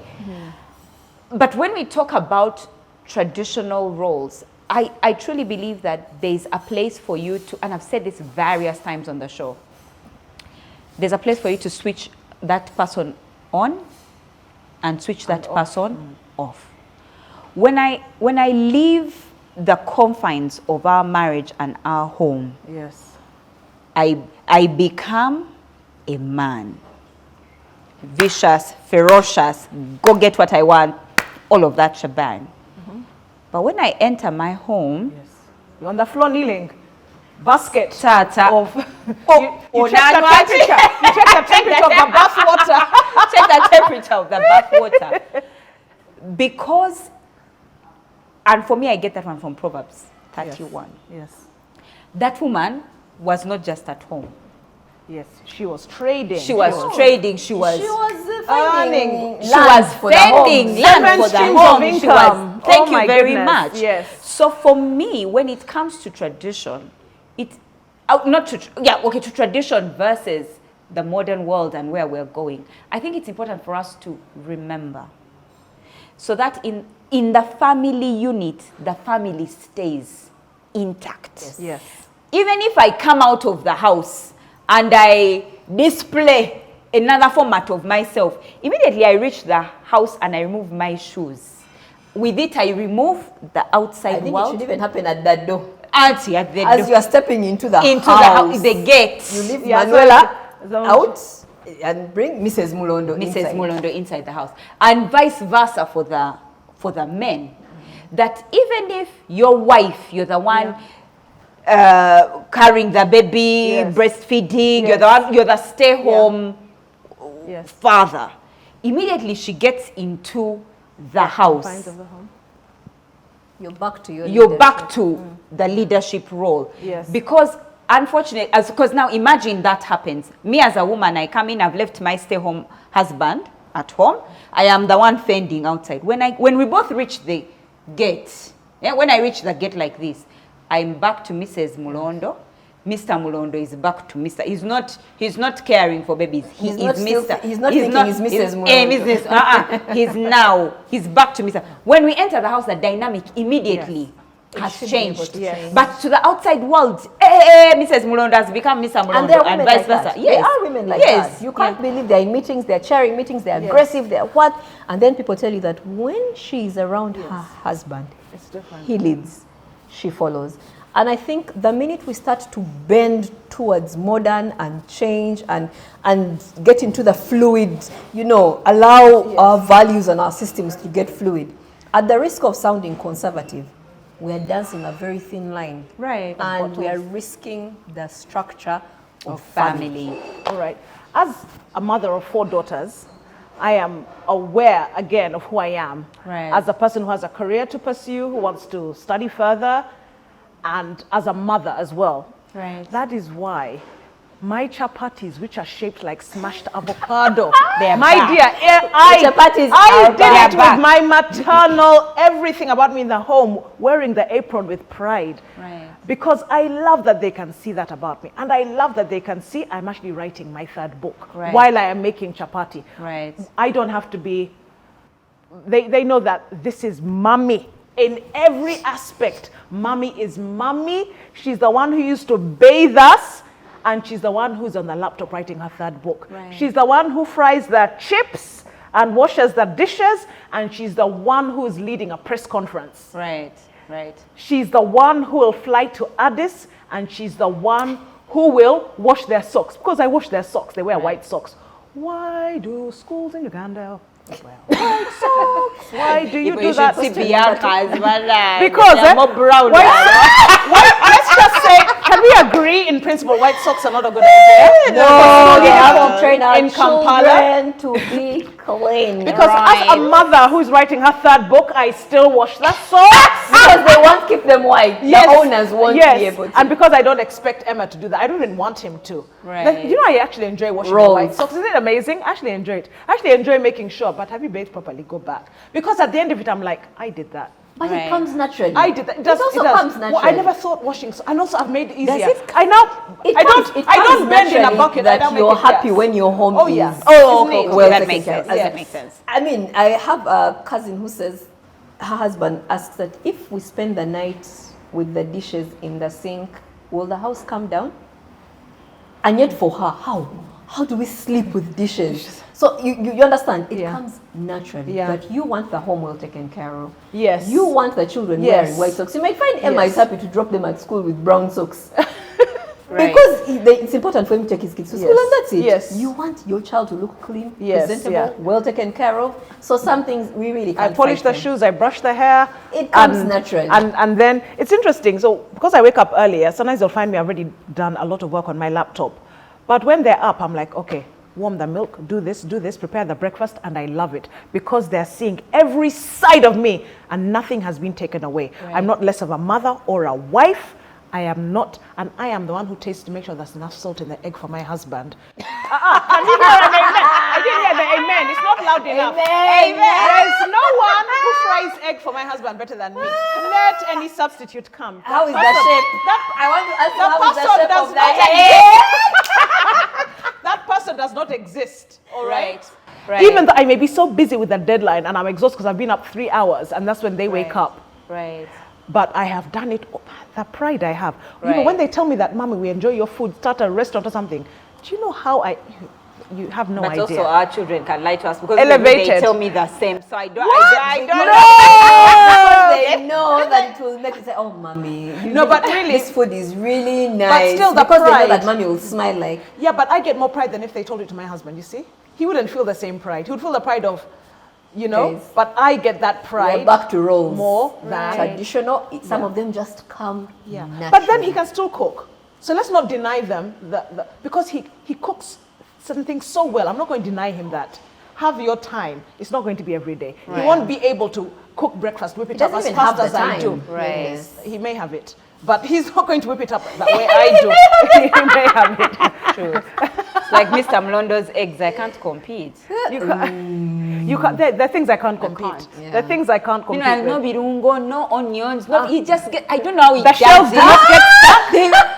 But when we talk about traditional roles, I truly believe that there's a place for you to, and I've said this various times on the show, there's a place for you to switch that person on and switch that person off. When I leave the confines of our marriage and our home, Yes. I become a man. Vicious, ferocious, go get what I want, all of that shebang. But when I enter my home, Yes. You're on the floor kneeling. Basket Tata. of Oh, you check the Nana. temperature. You check the temperature of the bath water. check the temperature of the bath water. Because and for me, I get that one from Proverbs 31. Yes. That woman was not just at home. Yes, she was trading. She was trading. She was finding she land was for the fending homes. land for the Streams of home. She income. was. Thank Oh you my very goodness, much. yes. So for me, when it comes to tradition, to tradition versus the modern world and where we're going, I think it's important for us to remember, so that in the family unit, the family stays intact. Yes. Even if I come out of the house and I display another format of myself, immediately I reach the house and I remove my shoes. With it, I remove the outside I think world. it should even happen at that door. As you are stepping into the house, the gate. You leave Yeah, Manuela out and bring Mrs. Mulondo inside the house, and vice versa for the men. That even if your wife, you're the one carrying the baby, breastfeeding, you're the stay-home father. Immediately she gets into the house. You're back to the leadership role. Yes. Because unfortunately, because now imagine that happens. Me as a woman, I come in, I've left my stay-home husband at home. I am the one fending outside. When we both reach the gate, when I reach the gate like this, I'm back to Mrs. Mulondo. Mr. Mulondo is back to Mr. He's not caring for babies. He's not Mr. He's Mrs. Mulondo. He's back to Mr. When we enter the house, the dynamic immediately has changed. Yes. But to the outside world, Mrs. Mulondo has become Mr. Mulondo, And there are women vice like versa. that. Yes. There are women like that. You can't believe they're in meetings, they're chairing meetings, they're aggressive, they're what? And then people tell you that when she's around her husband, It's different. he leads, she follows. And I think the minute we start to bend towards modern and change and get into the fluid, allow our values and our systems to get fluid, at the risk of sounding conservative, we are dancing a very thin line. Right. And we are risking the structure of family. All right. As a mother of 4 daughters, I am aware again of who I am. Right. As a person who has a career to pursue, who wants to study further, and as a mother as well. Right. That is why my chapatis, which are shaped like smashed avocado, They're my back. dear, I did back. it with my maternal, everything about me in the home, wearing the apron with pride. Right. Because I love that they can see that about me. And I love that they can see I'm actually writing my 3rd book while I am making chapati. Right. I don't have to be, they know that this is mommy. In every aspect, mommy is mommy. She's the one who used to bathe us, and she's the one who's on the laptop writing her 3rd book. Right. She's the one who fries the chips and washes the dishes, and she's the one who's leading a press conference. Right. Right. She's the one who will fly to Addis, and she's the one who will wash their socks. Because I wash their socks, they wear white socks. Why do schools in Uganda wear white socks? Why do you do that? Because they're more brown. Let's just say, can we agree in principle white socks are not a good idea? No, we have to train our in Kampala children to be clean. Because as a mother who's writing her 3rd book, I still wash the socks. Because they won't keep them white. Yes. The owners won't be able to. And because I don't expect Emma to do that, I don't even want him to. Right. I actually enjoy washing the white socks. Isn't it amazing? I actually enjoy it. I actually enjoy making sure, but have you bathed properly? Go back. Because at the end of it, I'm like, I did that. But it comes naturally. I did that. It also comes naturally. Well, I never thought washing, and also I've made it easier. It I don't bend in a bucket. That you're happy when your home is. Well, that makes sense. That makes sense. I mean, I have a cousin who says her husband asks that if we spend the night with the dishes in the sink, will the house come down? And yet for her, how do we sleep with dishes? So you understand, it comes naturally. But you want the home well taken care of. Yes. You want the children wearing white socks. You might find Emma is happy to drop them at school with brown socks. Because it's important for him to take his kids to school, and that's it. Yes. You want your child to look clean, Yes, presentable, well taken care of. So some things we really can't I polish the fight shoes, I brush the hair. It comes naturally. And then it's interesting. So because I wake up earlier, sometimes you'll find me I've already done a lot of work on my laptop. But when they're up, I'm like, okay, warm the milk, do this, prepare the breakfast, and I love it because they're seeing every side of me and nothing has been taken away. Right. I'm not less of a mother or a wife. I am not, and I am the one who tastes to make sure there's enough salt in the egg for my husband. Can you hear an amen? I didn't hear the amen. It's not loud enough. Amen. There's no one who fries egg for my husband better than me. Let any substitute come. How is the shape? I want to ask how is the shape of the egg? That person does not exist. All right. Right. Even though I may be so busy with the deadline and I'm exhausted because I've been up 3 hours and that's when they wake up. Right. But I have done it. The pride I have. Right. You know, when they tell me that, Mommy, we enjoy your food, start a restaurant or something. Do you know how you have no idea. But also our children can lie to us because Elevated. they tell me the same. So I don't They know that it will make you say, oh, Mommy. No, but really. This food is really nice. But still the because pride. They know that Mommy will smile like. Yeah, but I get more pride than if they told it to my husband, you see? He wouldn't feel the same pride. He would feel the pride of, you know, yes. But I get that pride. We're back to roles. More than traditional. Some of them just come naturally. But then he can still cook. So let's not deny them because he cooks certain things so well. I'm not going to deny him that. Have your time. It's not going to be every day. Right. He won't be able to cook breakfast, whip it up as fast as I do. Right. Yes. He may have it, but he's not going to whip it up that way I do. He may have it. True. It's like Mr. Mlondo's eggs. I can't compete. You can't. There are things I can't compete. There are things I can't compete. You know, no birungo, no onions. No, he just get. I don't know how he the shells do not get stuck.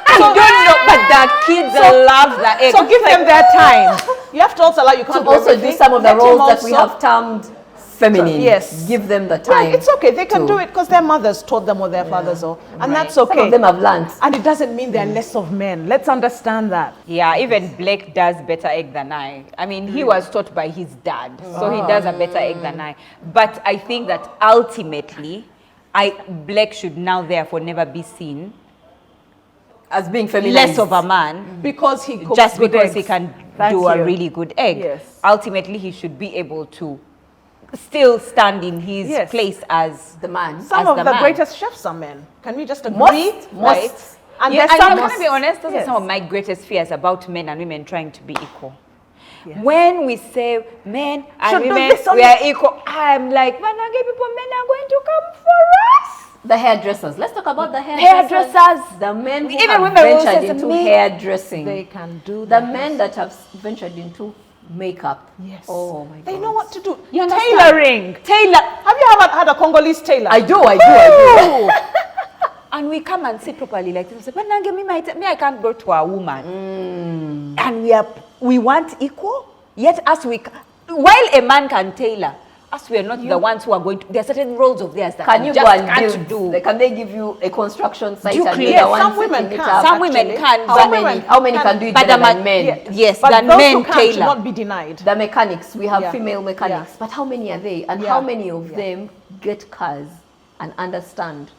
I don't know, but the kids love the eggs. So give them their time. You have to also allow. You can't to also do some of the roles that we have termed feminine. Yes. Give them the time. Right, it's okay. They can do it because their mothers taught them or their fathers or, and that's okay. Some of them have learned. And it doesn't mean they're less of men. Let's understand that. Yeah, even Blake does better egg than I. I mean, he was taught by his dad, so he does a better egg than I. But I think that ultimately, Blake should now therefore never be seen as being feminine, less of a man because he cooks just good because eggs. he can do a really good egg. Yes. Ultimately, he should be able to still stand in his place as the man. Some of the greatest chefs are men. Can we just agree? Most. And yeah, there's some. Can I be honest? Those are some of my greatest fears about men and women trying to be equal. Yes. When we say men and women, we are equal, I'm like, when I get people, men are going to come for us. The hairdressers. Let's talk about the hairdressers. The men who have ventured into hairdressing. They can do that. The men that have ventured into makeup. Yes. Oh my God. They know what to do. You Tailoring. Have you ever had a Congolese tailor? I do. And we come and sit properly like this. But I can't go to a woman. And we want equal. Yet while a man can tailor, us we are not the ones who are going to. There are certain roles of theirs that can you just go and can't do. Can they give you a construction site? Some women can. Some women can. How many can do it better than men? Yes, but than those men who can tailor. should not be denied. The mechanics, we have female mechanics, but how many are they? And how many of them get cars and understand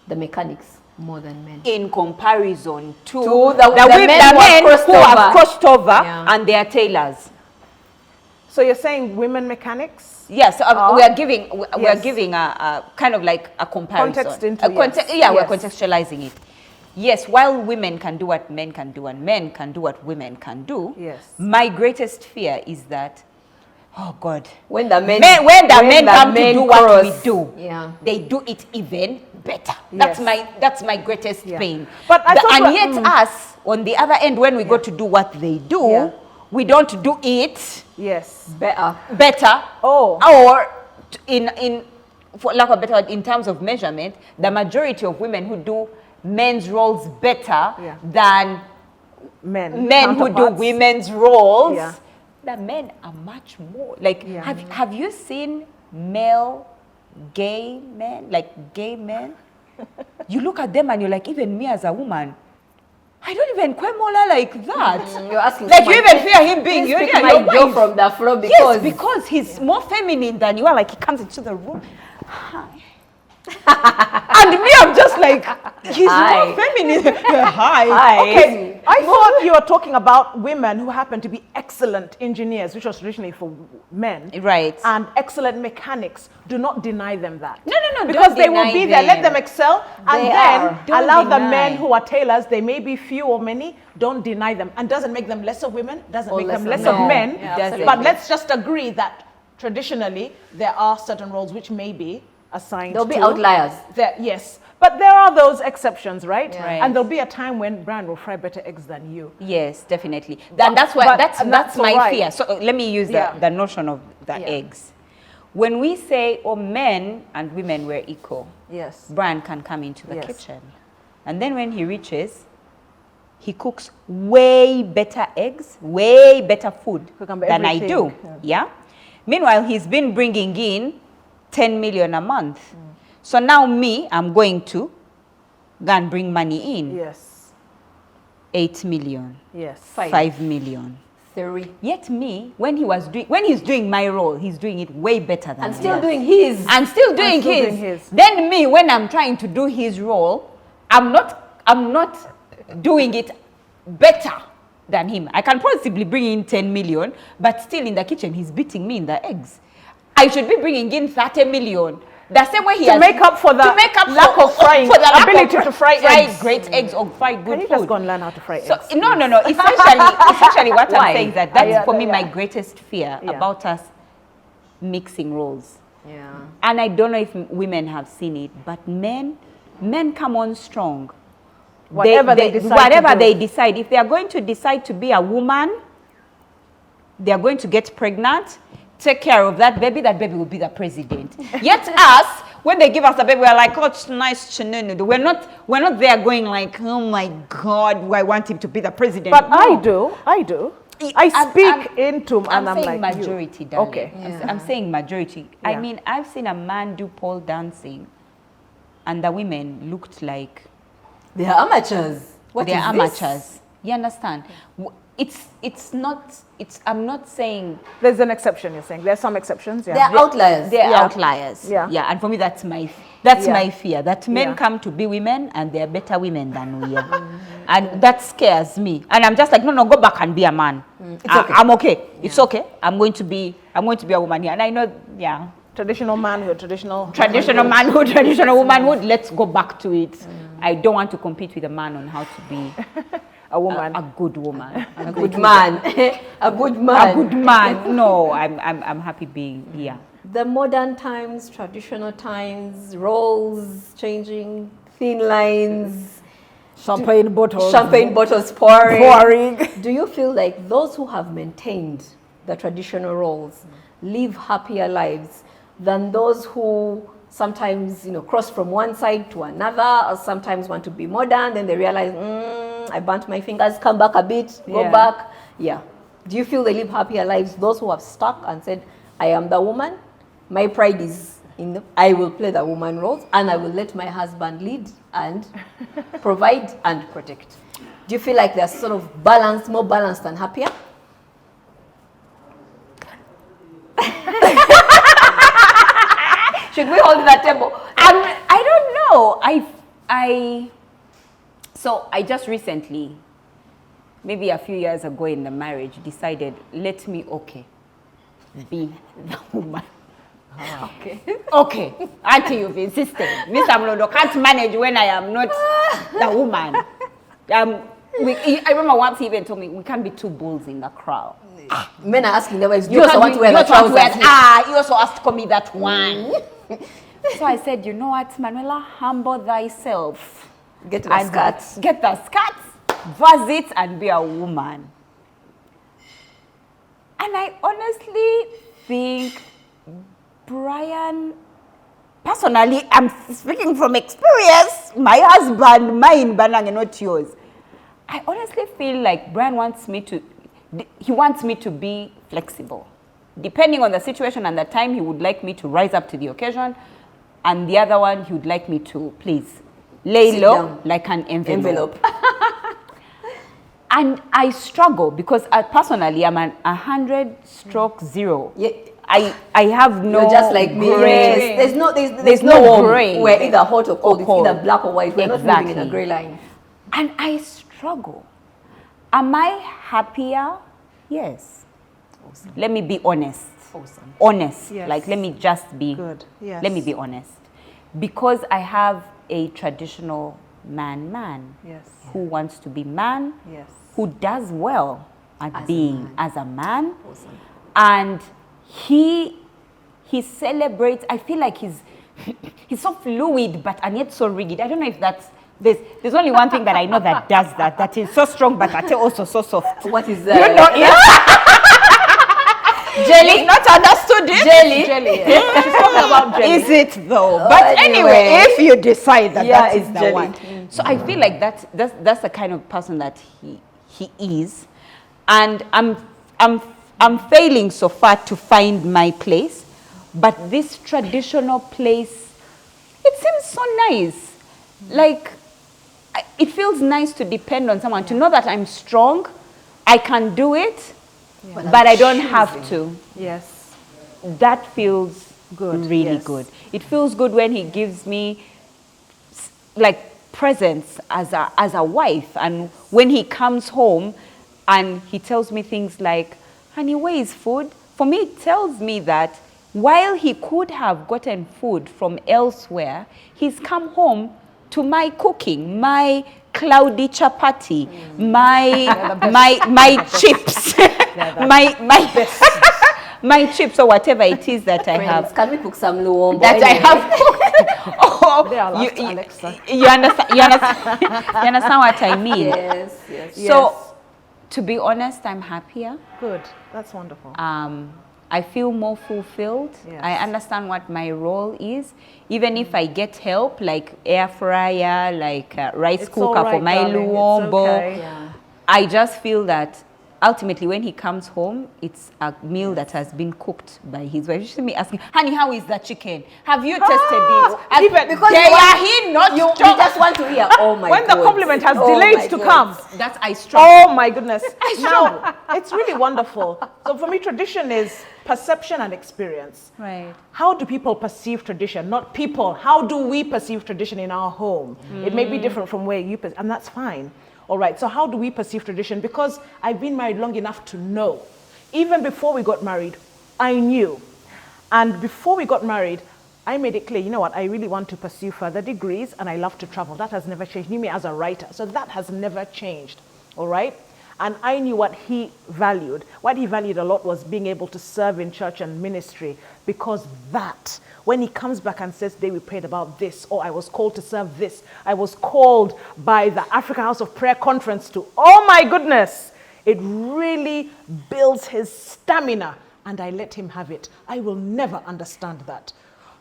the mechanics more than men? In comparison to the men who have crossed over and they are tailors. So you're saying women mechanics? Yes, we are giving a kind of like a comparison. Context into we're contextualizing it. Yes, while women can do what men can do and men can do what women can do, my greatest fear is that, oh God, when the men come to do what we do, they do it even better. Yes. That's my greatest pain. But yet us, on the other end, when we go to do what they do, we don't do it better. Or for lack of better word, in terms of measurement, the majority of women who do men's roles better than men who do women's roles, the men are much more like. Have you seen male gay men? You look at them and you're like, even me as a woman, I don't even quemola like that. You're asking like you even fear him being you my Joe from the floor because he's more feminine than you are. Like he comes into the room. Hi. And me, I'm just like, he's not feminine. Hi. Okay, I thought you were talking about women who happen to be excellent engineers, which was traditionally for men. Right. And excellent mechanics. Do not deny them that. No. Because they will be there. Let them excel. And then Don't allow the deny. men who are tailors, they may be few or many, don't deny them. And doesn't make them less of women, doesn't make them less of men. doesn't. But let's just agree that traditionally, there are certain roles which may be assigned There'll to. be outliers. Yes, but there are those exceptions, right? Yeah. Right. And there'll be a time when Brian will fry better eggs than you. Yes, definitely. That's why that's my alright. fear. So let me use the notion of the eggs. When we say, oh, men and women were equal, Yes. Brian can come into the kitchen. And then when he reaches, he cooks way better eggs, way better food than I do. Yeah. Meanwhile, he's been bringing in 10 million a month. So now me, I'm going to go and bring money in. Yes. 8 million. Yes. 5 million. 3. Yet me, when he's doing my role, he's doing it way better than And me. still doing his. And still doing his. Then me, when I'm trying to do his role, I'm not doing it better than him. I can possibly bring in 10 million, but still in the kitchen, he's beating me in the eggs. I should be bringing in 30 million. The same way he to make up for the lack of frying, for the ability to fry eggs. Great eggs or fry good Can you food. just go and learn how to fry eggs? No. Essentially what I'm saying is that's for me my greatest fear about us mixing roles. Yeah. And I don't know if women have seen it, but men come on strong. Whatever they decide. If they are going to decide to be a woman, they are going to get pregnant, take care of that baby will be the president. Yet us, when they give us the baby, we're like, oh, it's nice, Sununu. We're not there going like, oh my God, I want him to be the president. But no. I do. I speak into, and I'm saying like majority, you. darling. Okay. Yeah. I'm saying majority. Yeah. I mean, I've seen a man do pole dancing, and the women looked like they are amateurs. They're amateurs. You understand? I'm not saying... There's an exception, you're saying. There's some exceptions, They're outliers. They're outliers. Yeah. And for me, that's my fear. That men come to be women and they're better women than we are. And that scares me. And I'm just like, no, go back and be a man. It's okay. I'm okay. Yeah. It's okay. I'm going to be a woman here. And I know, traditional manhood, traditional manhood, traditional womanhood. Let's go back to it. I don't want to compete with a man on how to be a woman, a good woman, a good man, a good man, a good man. No, I'm happy being here. The modern times, traditional times, roles changing, thin lines, champagne bottles pouring. Do you feel like those who have maintained the traditional roles live happier lives than those who sometimes, cross from one side to another, or sometimes want to be modern, then they realize, I burnt my fingers, come back a bit, go back. Yeah. Do you feel they live happier lives, those who have stuck and said, I am the woman, my pride is I will play the woman roles, and I will let my husband lead and provide and protect? Do you feel like they're sort of more balanced and happier? Should we hold that table? I don't know. So I just recently, maybe a few years ago in the marriage, decided, let me be the woman. Okay. Auntie, you've insisted. Mr. Mlondo can't manage when I am not the woman. I remember once he even told me, we can't be two bulls in the crowd. Men are asking their wives, you also want to wear the trousers? You also asked me that one. So I said, you know what, Manuela, humble thyself. Get the skirts. Get the skirts, verse it, and be a woman. And I honestly think, Brian, personally, I'm speaking from experience, my husband, mine, Banang, not yours. I honestly feel like Brian wants me to be flexible. Depending on the situation and the time, he would like me to rise up to the occasion. And the other one, he would like me to, please, lay low like an envelope. And I struggle because personally, I'm an 100/0. Yeah, I have no You're just like me. gray. Yes. There's no no gray. We're either hot or cold. Or It's either black or white. We're not moving in a Exactly. gray line. And I struggle. Am I happier? Yes. Awesome. Let me be honest. Awesome. Honest. Yes. Like, let me just be Good. Yes. Let me be honest. Because I have a traditional man Yes. who wants to be man, Yes. who does well at being as a man. Awesome. And he celebrates. I feel like he's so fluid and yet so rigid. I don't know if that's there's only one thing that I know that does that is so strong but also so soft. What is You know, jelly. Not understood it. Jelly. She's talking about jelly. Is it though? But anyway, if you decide that that is the jelly. one. So I feel like that's the kind of person that he is, and I'm failing so far to find my place, but this traditional place, it seems so nice. Like, it feels nice to depend on someone, to know that I'm strong, I can do it, but I don't have to. Yes. That feels Good, really yes. good. It feels good when he gives me like presents as a wife, and when he comes home and he tells me things like, honey, where is food? For me, it tells me that while he could have gotten food from elsewhere, he's come home to my cooking, my cloudy chapati, my chips, my chips or whatever it is that I have. Can we cook some luombo? That I have cooked. Oh, They are last, Alexa. you understand what I mean? Yes. So, to be honest, I'm happier. Good. That's wonderful. I feel more fulfilled. Yes. I understand what my role is. Even if I get help, like air fryer, like rice It's all cooker right, for my darling. It's luombo, okay. Yeah. I just feel that ultimately when he comes home, it's a meal that has been cooked by his wife. You should be asking, honey, how is the chicken? Have you tasted it? Even because you you just want to hear, oh my when God. the compliment has Oh delayed my to God. come. That's I struggle. Oh my goodness. Now, it's really wonderful. So for me, tradition is perception and experience. Right. How do people perceive tradition? Not people. How do we perceive tradition in our home? It may be different from where you perceive, and that's fine. All right, so how do we perceive tradition? Because I've been married long enough to know. Even before we got married, I knew. And before we got married, I made it clear, you know what, I really want to pursue further degrees and I love to travel. That has never changed. Knew me as a writer, so that has never changed. All right? And I knew what he valued. What he valued a lot was being able to serve in church and ministry, because that, when he comes back and says, today we prayed about this, or I was called to serve this, I was called by the African House of Prayer Conference to, oh my goodness, it really builds his stamina, and I let him have it. I will never understand that.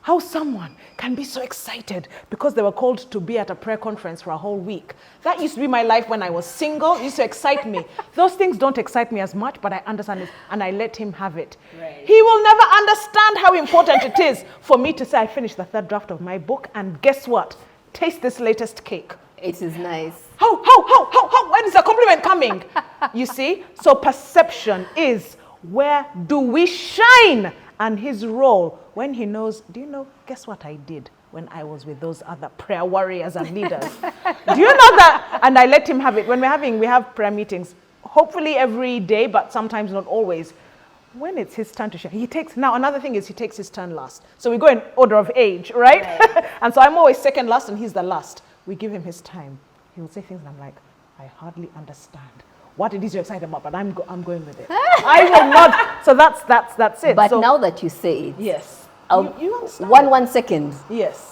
How someone can be so excited because they were called to be at a prayer conference for a whole week. That used to be my life when I was single. It used to excite me. Those things don't excite me as much, but I understand it, and I let him have it. Right. He will never understand how important it is for me to say I finished the third draft of my book, and guess what? Taste this latest cake. It is nice. How? When is the compliment coming? You see? So perception is, where do we shine? And his role, when he knows, do you know, guess what I did when I was with those other prayer warriors and leaders? Do you know that? And I let him have it. When we have prayer meetings, hopefully every day, but sometimes not always. When it's his turn to share, now another thing is he takes his turn last. So we go in order of age, right? And so I'm always second last and he's the last. We give him his time. He will say things and I'm like, I hardly understand what it is you're excited about, but I'm going with it. I will not. So that's it. But so, now that you say it, yes, you understand. One second. Yes.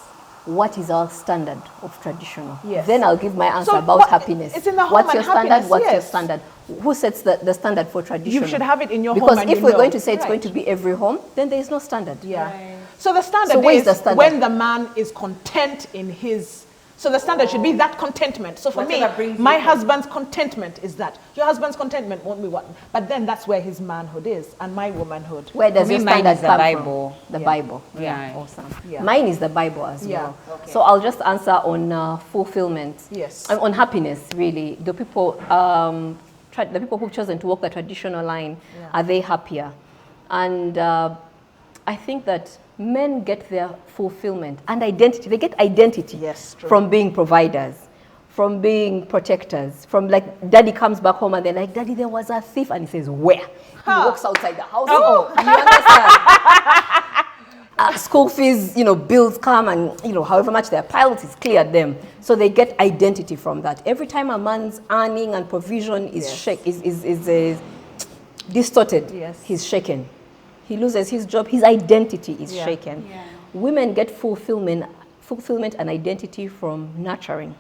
What is our standard of traditional? Yes. Then I'll give my answer So about what- happiness. it's in the home What's and your standard? happiness, What's your yes. standard? Who sets the standard for traditional? You should have it in your home. Because and if you we're know. going to say it's going Right. to be every home, then there is no standard. Yeah. So the standard So where is is the standard? when the man is content in his. So the standard should be that contentment. So for Whatever me, brings my you husband's contentment is that. Your husband's contentment won't be what. But then that's where his manhood is, and my womanhood. Where does For me, your mine standard is the come Bible. from? The Yeah. Bible. Yeah. Awesome. Yeah. Mine is the Bible as Yeah. well. Okay. So I'll just answer on fulfillment. Yes. On happiness, really. The people who've chosen to walk the traditional line, are they happier? And I think that men get their fulfillment and identity. They get identity True. from being providers, from being protectors, from like daddy comes back home and they're like, daddy, there was a thief, and he says, where? He walks outside the house. Oh, you understand? School fees, bills come and, however much their piles is cleared them. So they get identity from that. Every time a man's earning and provision is distorted, he's shaken. He loses his job, his identity is shaken. Yeah. Women get fulfillment and identity from nurturing.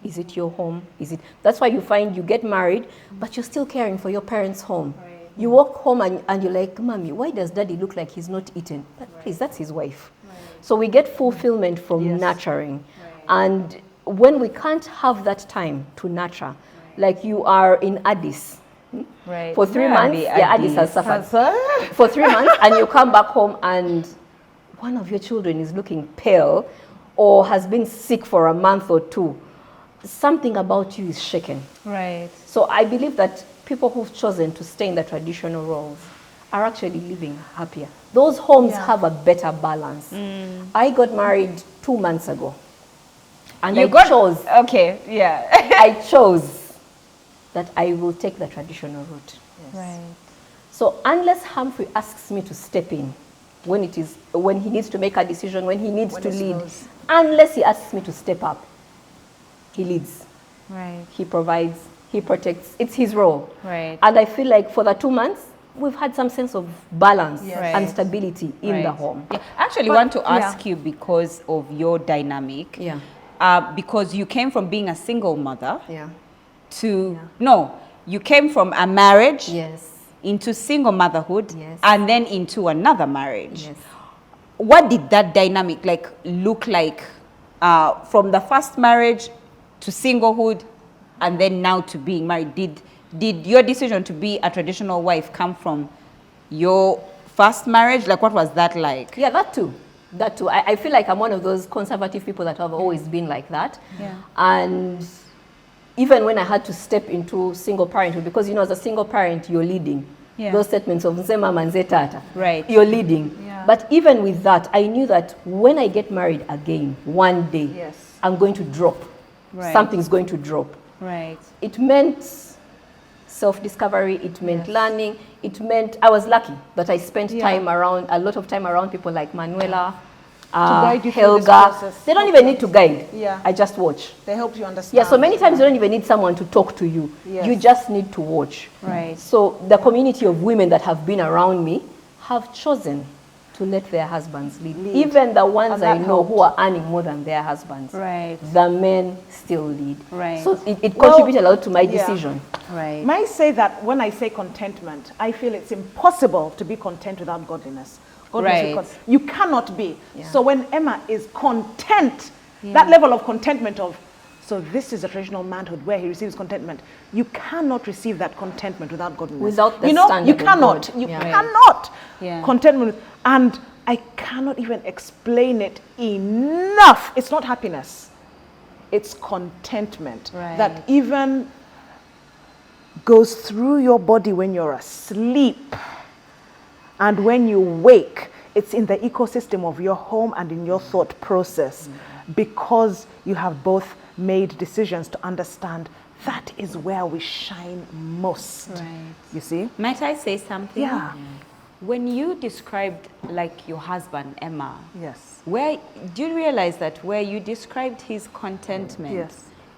Is it your home? That's why you find you get married, but you're still caring for your parents' home. Right. You walk home and you're like, Mommy, why does daddy look like he's not eating? But please, that's his wife. Right. So we get fulfillment from nurturing. Right. And when we can't have that time to nurture, like you are in Addis, right. For 3 months, Addis has suffered. For 3 months, and you come back home and one of your children is looking pale or has been sick for a month or two. Something about you is shaken. Right. So I believe that people who've chosen to stay in the traditional roles are actually living happier. Those homes have a better balance. I got married 2 months ago. And chose. Okay, yeah. I chose that I will take the traditional route. Yes. Right. So unless Humphrey asks me to step in when he needs to make a decision, when he needs to lead, unless he asks me to step up, he leads. Right. He provides, he protects. It's his role. Right. And I feel like for the 2 months, we've had some sense of balance and stability in the home. Yeah. I actually want to ask you because of your dynamic. Yeah. Because you came from being a single mother. Yeah. You came from a marriage into single motherhood and then into another marriage. Yes. What did that dynamic look like from the first marriage to singlehood and then now to being married? Did your decision to be a traditional wife come from your first marriage? What was that like? Yeah, that too. I feel like I'm one of those conservative people that have always been like that. Yeah. And even when I had to step into single parenthood, because as a single parent, you're leading. Yeah. Those statements of Nze Mama Nze Tata. Right. You're leading. Yeah. But even with that, I knew that when I get married again, one day, I'm going to drop. Right. Something's going to drop. Right. It meant self-discovery, it meant learning, it meant I was lucky that I spent a lot of time around people like Manuela, Helga. They don't even need to guide. Yeah. I just watch. They help you understand. Yeah, so many times you don't even need someone to talk to you. Yes. You just need to watch. Right. So the community of women that have been around me have chosen to let their husbands lead. Even the ones I know who are earning more than their husbands. Right. The men still lead. Right. So it contributed a lot to my decision. Right. May I say that when I say contentment, I feel it's impossible to be content without godliness. You cannot be. Yeah. So when Emma is content, that level of contentment so this is a traditional manhood where he receives contentment. You cannot receive that contentment without godliness. Without the standard you cannot. You cannot. Yeah. Contentment. And I cannot even explain it enough. It's not happiness. It's contentment. Right. That even goes through your body when you're asleep. And when you wake, it's in the ecosystem of your home and in your thought process, because you have both made decisions to understand that is where we shine most. Right. You see? Might I say something? Yeah. When you described your husband, Emma, where do you realize that where you described his contentment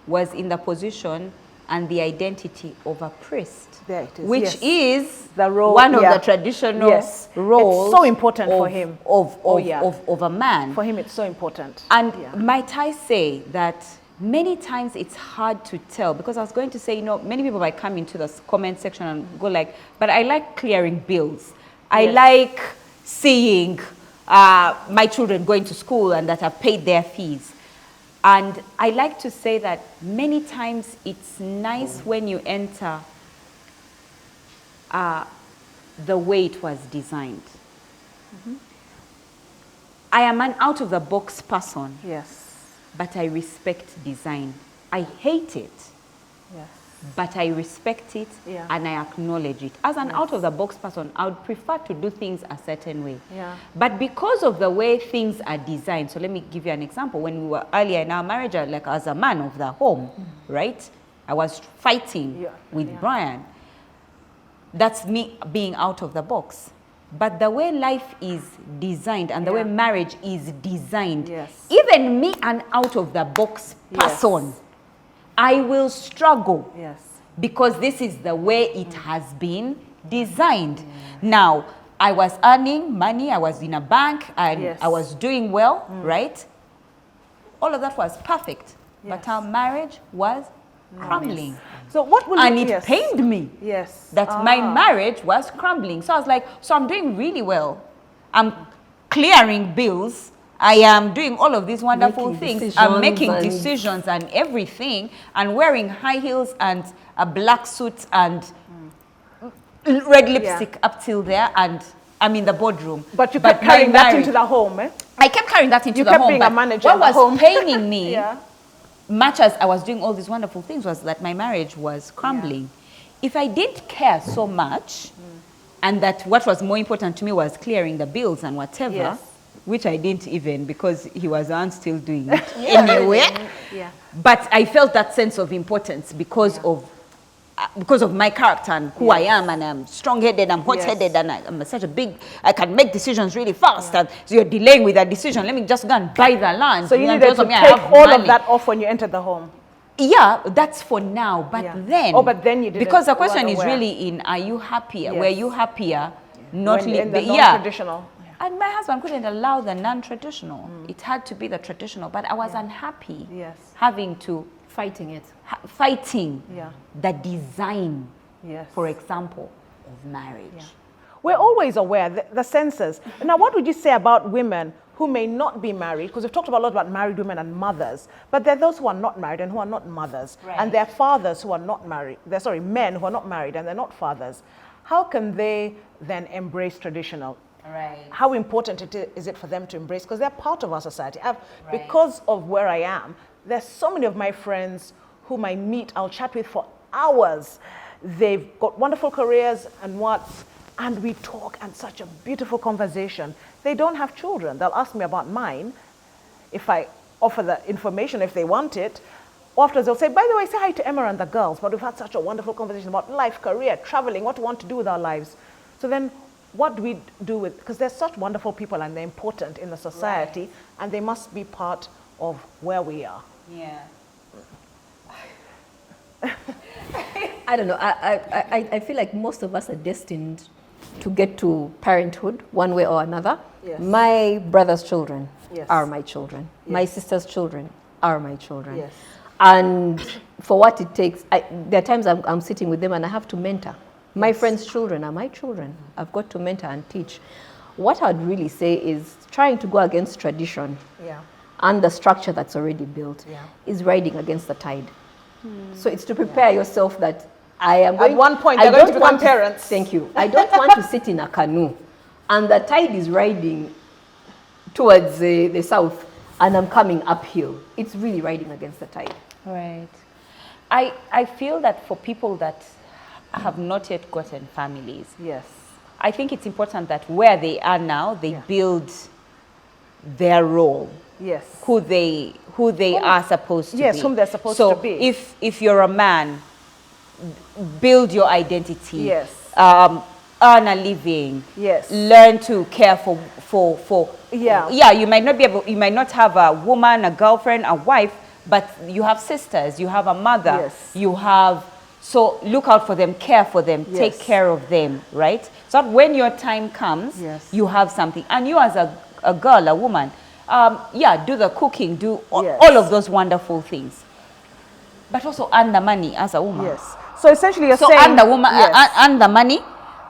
was in the position and the identity of a priest? There it is. Which is the role, one of the traditional roles. It's so important for him. Of a man. For him, it's so important. And might I say that many times it's hard to tell, because I was going to say, many people might come into the comment section and go but I like clearing bills. I like seeing my children going to school and that I've paid their fees. And I like to say that many times it's nice when you enter the way it was designed. Mm-hmm. I am an out-of-the-box person. Yes. But I respect design. I hate it. Yes. but I respect it and I acknowledge it. As an out-of-the-box person, I would prefer to do things a certain way. Yeah. But because of the way things are designed, so let me give you an example. When we were earlier in our marriage, like as a man of the home, right? I was fighting with Brian. That's me being out of the box. But the way life is designed and the way marriage is designed, even me, an out-of-the-box person, I will struggle because this is the way it has been designed. Now, I was earning money, I was in a bank, and I was doing well, right? All of that was perfect, but our marriage was crumbling. So what will and it pained me that my marriage was crumbling. So I was like, so I'm doing really well. I'm clearing bills. I am doing all of these wonderful things. I'm making decisions and everything, and wearing high heels and a black suit and red lipstick up till there, and I'm in the boardroom. But you kept carrying that into the home, eh? I kept carrying that into the home. You kept being a manager what in the was home. paining me, much as I was doing all these wonderful things, was that my marriage was crumbling. If I didn't care so much, and that what was more important to me was clearing the bills and whatever, which I didn't even, because he was still doing it anyway. But I felt that sense of importance because of my character and who I am, and I'm strong-headed, I'm hot-headed, and I'm such a big, I can make decisions really fast, and so you're delaying with that decision, let me just go and buy the land. So you needed to take all of that off when you entered the home? Yeah, that's for now, but then... Oh, but then you didn't. Because the question is really in, are you happier? Were you happier? Not in the non-traditional. And my husband couldn't allow the non-traditional. It had to be the traditional, but I was unhappy having to... Fighting the design, for example, of marriage. We're always aware, the census. Now, what would you say about women who may not be married? Because we've talked a lot about married women and mothers, but there are those who are not married and who are not mothers. And there are fathers who are not married. Men who are not married and they're not fathers. How can they then embrace traditional? How important is it for them to embrace? Because they're part of our society. Because of where I am, there's so many of my friends whom I meet, I'll chat with for hours. They've got wonderful careers and we talk, and such a beautiful conversation. They don't have children. They'll ask me about mine if I offer the information, if they want it. Or afterwards they'll say, by the way, say hi to Emma and the girls, but we've had such a wonderful conversation about life, career, traveling, what we want to do with our lives. So then what do we do with, because they're such wonderful people and they're important in the society, and they must be part of where we are. I don't know. I feel like most of us are destined to get to parenthood one way or another. My brother's children are my children. My sister's children are my children. And for what it takes, there are times I'm sitting with them and I have to mentor. My friends' children are my children. I've got to mentor and teach. What I'd really say is trying to go against tradition and the structure that's already built is riding against the tide. So it's to prepare yourself that I am going... At one point, they're going to become parents. Thank you. I don't want to sit in a canoe and the tide is riding towards the south and I'm coming uphill. It's really riding against the tide. I feel that for people that have not yet gotten families, I think it's important that where they are now, they build their role. Who they are supposed to be. Whom they're supposed to be. So if you're a man, build your identity. Earn a living. Learn to care for. You might not be able. You might not have a woman, a girlfriend, a wife, but you have sisters. You have a mother. You have. So look out for them, care for them, take care of them, right? So that when your time comes, you have something. And you as a girl, a woman, do the cooking, do all of those wonderful things. But also earn the money as a woman. So essentially you're saying... earn the woman, earn the money.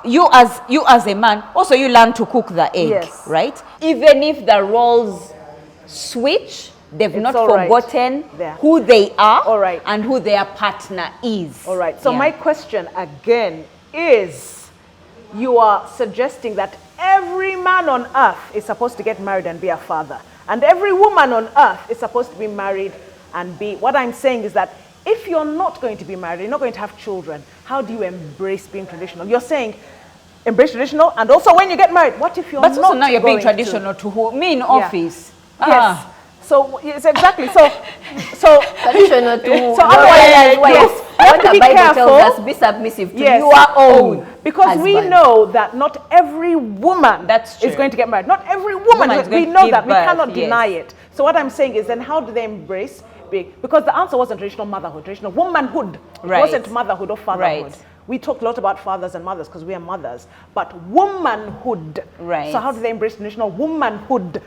You as a man, also you learn to cook the egg, right? Even if the roles switch, they've not forgotten who they are and who their partner is. So my question again is, you are suggesting that every man on earth is supposed to get married and be a father. And every woman on earth is supposed to be married and be... What I'm saying is that if you're not going to be married, you're not going to have children, how do you embrace being traditional? You're saying embrace traditional, and also when you get married, what if you're but not also now you're being going traditional to who? Me in office. Yes. So yes, exactly. So Traditional to so otherwise, yes. What the be Bible careful. tells us, be submissive to Yes. your own. Because we husband. know that not every woman That's true. is going to get married. Not every woman. Woman is We going to know give that. We birth, cannot yes. deny it. So what I'm saying is, then how do they embrace big? Because the answer wasn't traditional motherhood, traditional womanhood. Right. It wasn't motherhood or fatherhood. Right. We talked a lot about fathers and mothers because we are mothers, but womanhood. Right. So how do they embrace traditional womanhood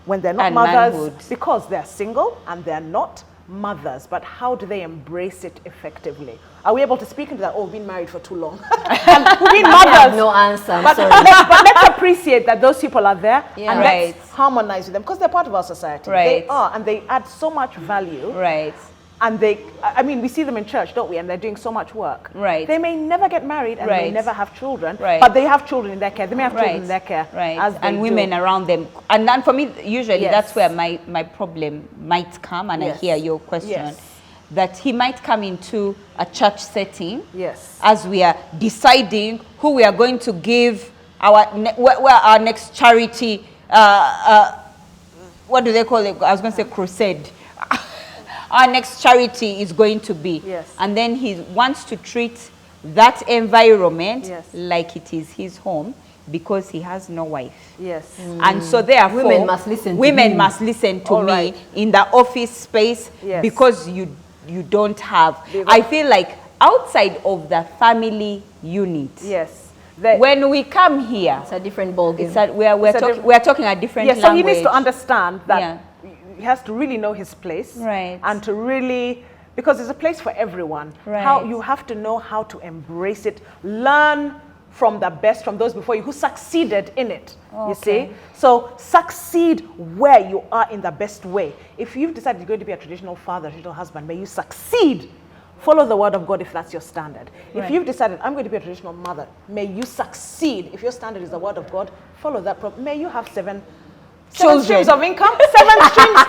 when they're not And mothers? manhood. Because they're single and they're not mothers. But how do they embrace it effectively? Are we able to speak into that? Oh, we've been married for too long. And we've been I have mothers. no answer. I'm But, sorry. but let's appreciate that those people are there Yeah. and Right. let's harmonize with them because they're part of our society. Right. They are, and they add so much value. Right. And I mean, we see them in church, don't we? And they're doing so much work. Right. They may never get married and they Right. never have children, Right. but they have children in their care. They may have children Right. in their care. Right. As they And women do. around them. And then for me, usually Yes. that's where my problem might come, and Yes. I hear your question. Yes. That he might come into a church setting Yes. as we are deciding who we are going to give where our next charity, what do they call it? I was going to say crusade. Our next charity is going to be. Yes. And then he wants to treat that environment Yes. like it is his home because he has no wife. Yes. And so therefore, Women must listen to women him. must listen to All me right. in the office space Yes. because you don't have. Because- I feel like outside of the family unit, Yes. when we come here, It's a different ballgame. we're talking a different Yes, so he language. needs to understand that Yeah. he has to really know his place. Right. And to really, because there's a place for everyone. Right. How you have to know how to embrace it, learn from the best, from those before you who succeeded in it. You Okay. see? So succeed where you are in the best way. If you've decided you're going to be a traditional father, traditional husband, may you succeed. Follow the word of God if that's your standard. If Right. you've decided, I'm going to be a traditional mother, may you succeed. If your standard is the word of God, follow that. May you have seven Children. streams of income. Seven streams,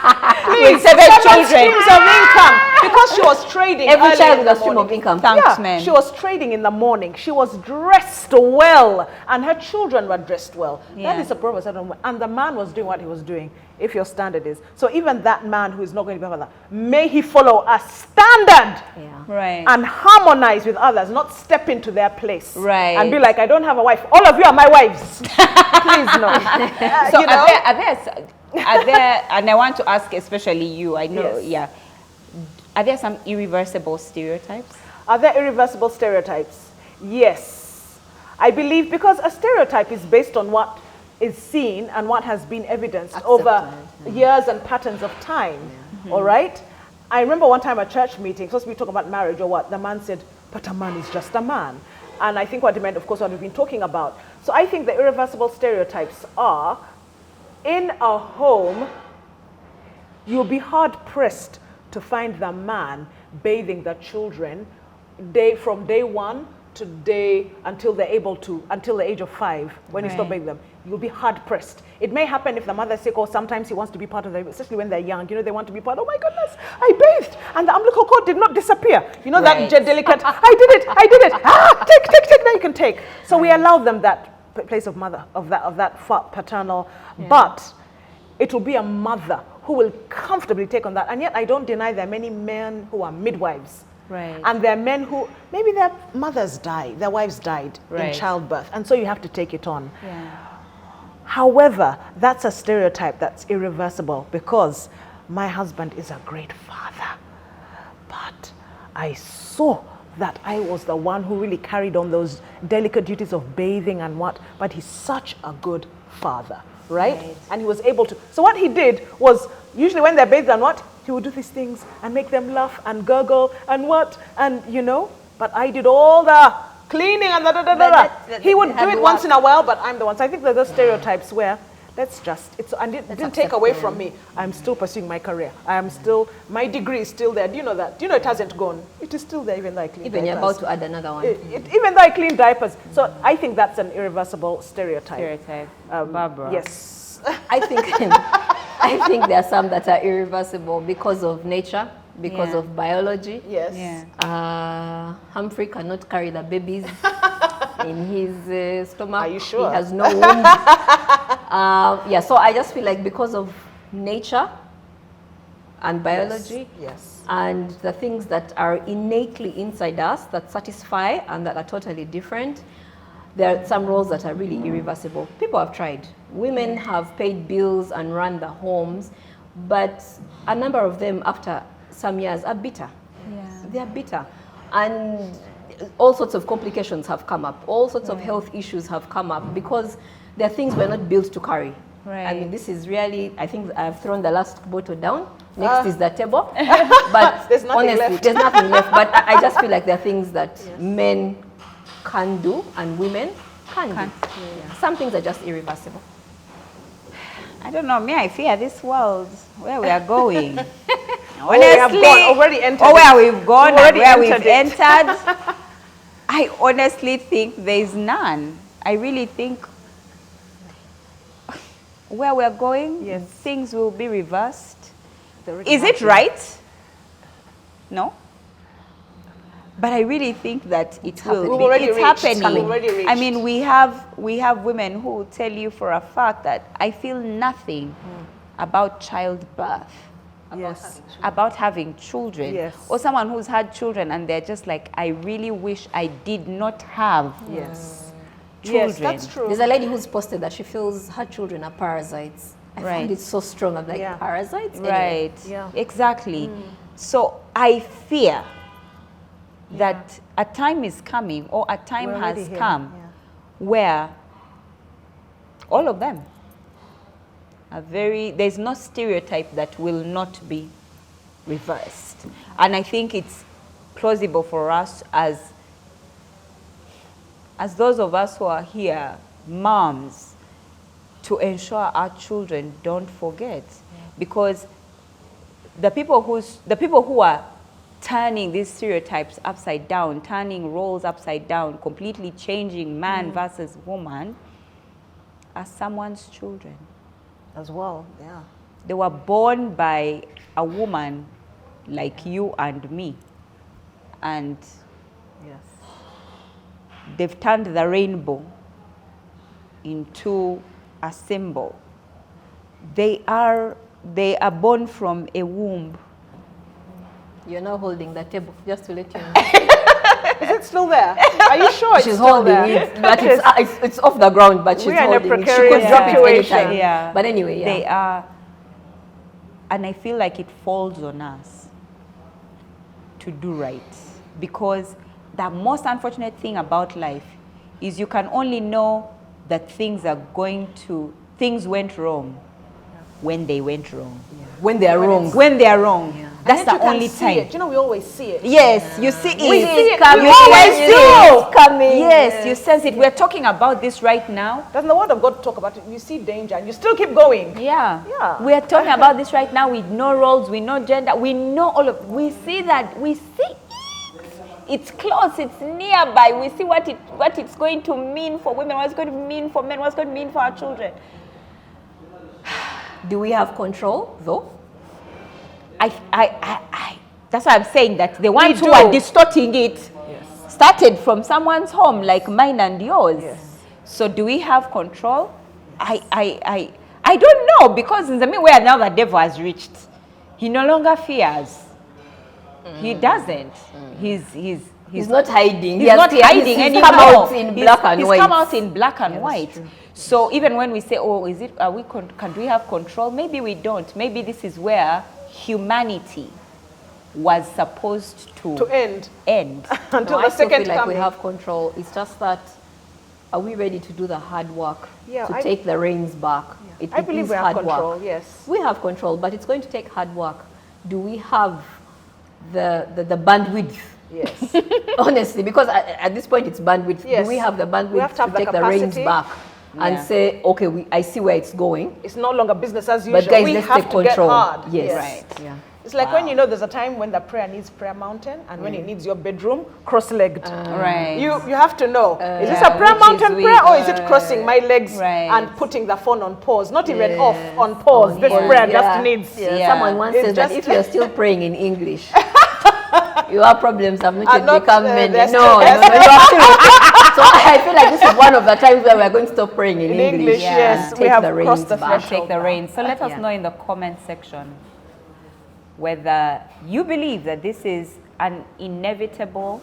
please. Seven children. Streams of income. Because she was trading Every early child in with the a stream morning. of income. Thanks, man. She was trading in the morning. She was dressed well, and her children were dressed well. Yeah. That is a proverb. And the man was doing what he was doing, if your standard is. So even that man who is not going to be a father, may he follow a standard. Yeah. Right. And harmonize with others, not step into their place. Right. And be like, I don't have a wife. All of you are my wives. Please no. So You know? are there, and I want to ask especially you, I know, Yes. yeah. Are there some irreversible stereotypes? Are there irreversible stereotypes? Yes. I believe because a stereotype is based on what is seen and what has been evidenced over years and patterns of time. All right? I remember one time at church meeting, supposed to be talking about marriage or what, the man said, but a man is just a man. And I think what he meant, of course, what we've been talking about. So I think the irreversible stereotypes are, in a home, you'll be hard-pressed to find the man bathing the children from day one to until the age of 5, when you stop Right. bathing them. You'll be hard-pressed. It may happen if the mother's sick, or sometimes he wants to be part of the, especially when they're young, they want to be part. Oh my goodness, I bathed and the umbilical cord did not disappear. Right. That delicate, I did it. Take, now you can take. So we allow them that place of mother, of that paternal, but it will be a mother who will comfortably take on that. And yet I don't deny there are many men who are midwives. Right. And there are men who, maybe their mothers died, their wives died in Right. childbirth, and so you have to take it on. Yeah. However, that's a stereotype that's irreversible, because my husband is a great father, but I saw that I was the one who really carried on those delicate duties of bathing and what, but he's such a good father, right? And he was able to. So what he did was, usually when they're bathed and what, he would do these things and make them laugh and gurgle and what, and but I did all the cleaning and He would do it once in a while, but I'm the one. So I think there's those stereotypes where it didn't take away from me. I'm still pursuing my career. My degree is still there. Do you know that? Do you know it hasn't gone? It is still there, even though I clean Even diapers. you're about to add another one. Even though I clean diapers. So I think that's an irreversible stereotype. Barbara. Yes. I think there are some that are irreversible because of nature. because of biology. Yes. Yeah. Humphrey cannot carry the babies in his stomach. Are you sure? He has no womb. Yeah, so I just feel like because of nature and biology, Yes. and the things that are innately inside us that satisfy and that are totally different, there are some roles that are really irreversible. People have tried. Women have paid bills and run the homes, but a number of them after some years are bitter. Yeah. They are bitter. And all sorts of complications have come up. All sorts of health issues have come up because there are things we're not built to carry. Right. I mean, this is really, I think I've thrown the last bottle down. Next is the table. But There's nothing honestly, left. there's nothing left. But I just feel like there are things that men can do and women can't do. Yeah. Some things are just irreversible. I don't know. Me, I fear this world where we are going. We have gone, already entered where it. we've gone We've and already where we've entered it. entered. I honestly think there's none. I really think where we're going, things will be reversed. Is it right? No. But I really think that it will be. It's happening. I mean, we have women who will tell you for a fact that I feel nothing about childbirth. Yes. About having children. Yes. Or someone who's had children and they're just like, I really wish I did not have children. Yes, that's true. There's a lady who's posted that she feels her children are parasites. I find it so strong. I'm like, parasites? Anyway. Right. Yeah. Exactly. So I fear that a time is coming, or a time has come, where all of them are there's no stereotype that will not be reversed. And I think it's plausible for us as those of us who are here, moms, to ensure our children don't forget. Because the people who are turning these stereotypes upside down, turning roles upside down, completely changing man versus woman, are someone's children. As well, yeah. They were born by a woman like you and me. And they've turned the rainbow into a symbol. They are born from a womb. You're now holding the table, just to let you know. Is it still there? Are you sure She's it's still holding there? it, but it's off the ground, but she's holding it. She could drop it anytime. Yeah. But anyway, They are, and I feel like it falls on us to do right. Because the most unfortunate thing about life is you can only know that things went wrong when they went wrong. When they are wrong. When they are wrong. Yeah. That's the only time. It. You know, we always see it. Yes, you see it. We see it coming. We always do. It's coming. Yes, you sense it. We're talking about this right now. Doesn't the word of God talk about it? You see danger and you still keep going. Yeah. We're talking about this right now. We know roles, we know gender, we know all of. We see that. We see it. It's close. It's nearby. We see what it's going to mean for women. What it's going to mean for men. What's going to mean for our children. Do we have control, though? That's why I'm saying that the ones who are distorting it started from someone's home, like mine and yours. Yes. So do we have control? I don't know, because in the where now the devil has reached, he no longer fears. He doesn't. He's not hiding. He's not hiding anymore. Come out in black and white. He's come out in black and white. So even when we say, "Oh, can we have control?" Maybe we don't. Maybe this is where humanity was supposed to end. Until the second feel like we have control. It's just that, are we ready to do the hard work to take the reins back? Yeah. I believe we have control. Yes, we have control, but it's going to take hard work. Do we have the bandwidth? Yes. Honestly, because at this point it's bandwidth. Yes. Do we have the bandwidth to take the reins back and say, okay, I see where it's going. It's no longer business as usual. But guys, we let's have take to control. Get hard. Yes. Right. Yeah. It's like when you know there's a time when the prayer needs prayer mountain and when it needs your bedroom cross-legged. Right. You have to know, is this yeah, a prayer which is mountain which? prayer or is it crossing my legs Right. and putting the phone on pause? Not even off, on pause. This prayer just needs. Yeah. Someone once It's said that just- if you're still praying in English, your problems have not Are yet not, become many. they're No, still- you are still. So I feel like this is one of the times where we're going to stop praying in English. yes, and we take have the crossed reins the back. And threshold. take the reins. So let us Yeah. know in the comment section whether you believe that this is an inevitable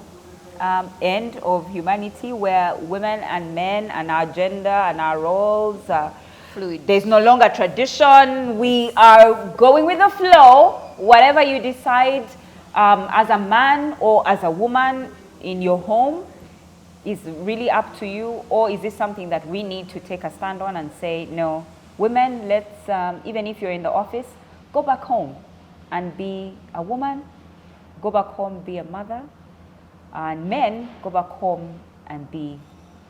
end of humanity where women and men and our gender and our roles Fluid. there's no longer tradition. We are going with the flow. Whatever you decide as a man or as a woman in your home is really up to you. Or is this something that we need to take a stand on and say, no, women, let's, even if you're in the office, go back home and be a woman. Go back home, be a mother. And men, go back home and be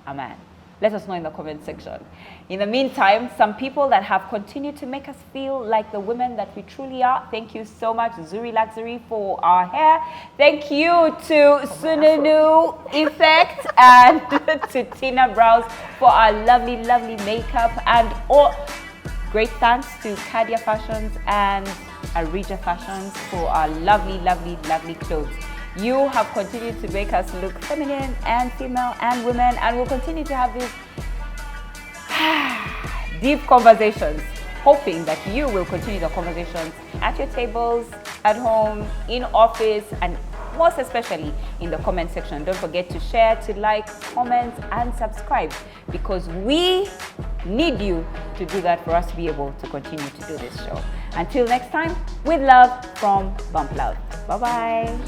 a man. Let us know in the comment section. In the meantime, some people that have continued to make us feel like the women that we truly are. Thank you so much, Zuri Luxury, for our hair. Thank you to Sununu Effect and to Tina Brows for our lovely, lovely makeup. And all great thanks to Cadia Fashions and Arija Fashions for our lovely, lovely, lovely clothes. You have continued to make us look feminine and female and women, and we'll continue to have these deep conversations, hoping that you will continue the conversations at your tables, at home, in office, and most especially in the comment section. Don't forget to share, to like, comment, and subscribe, because we need you to do that for us to be able to continue to do this show. Until next time, with love from Bump Love. Bye-bye.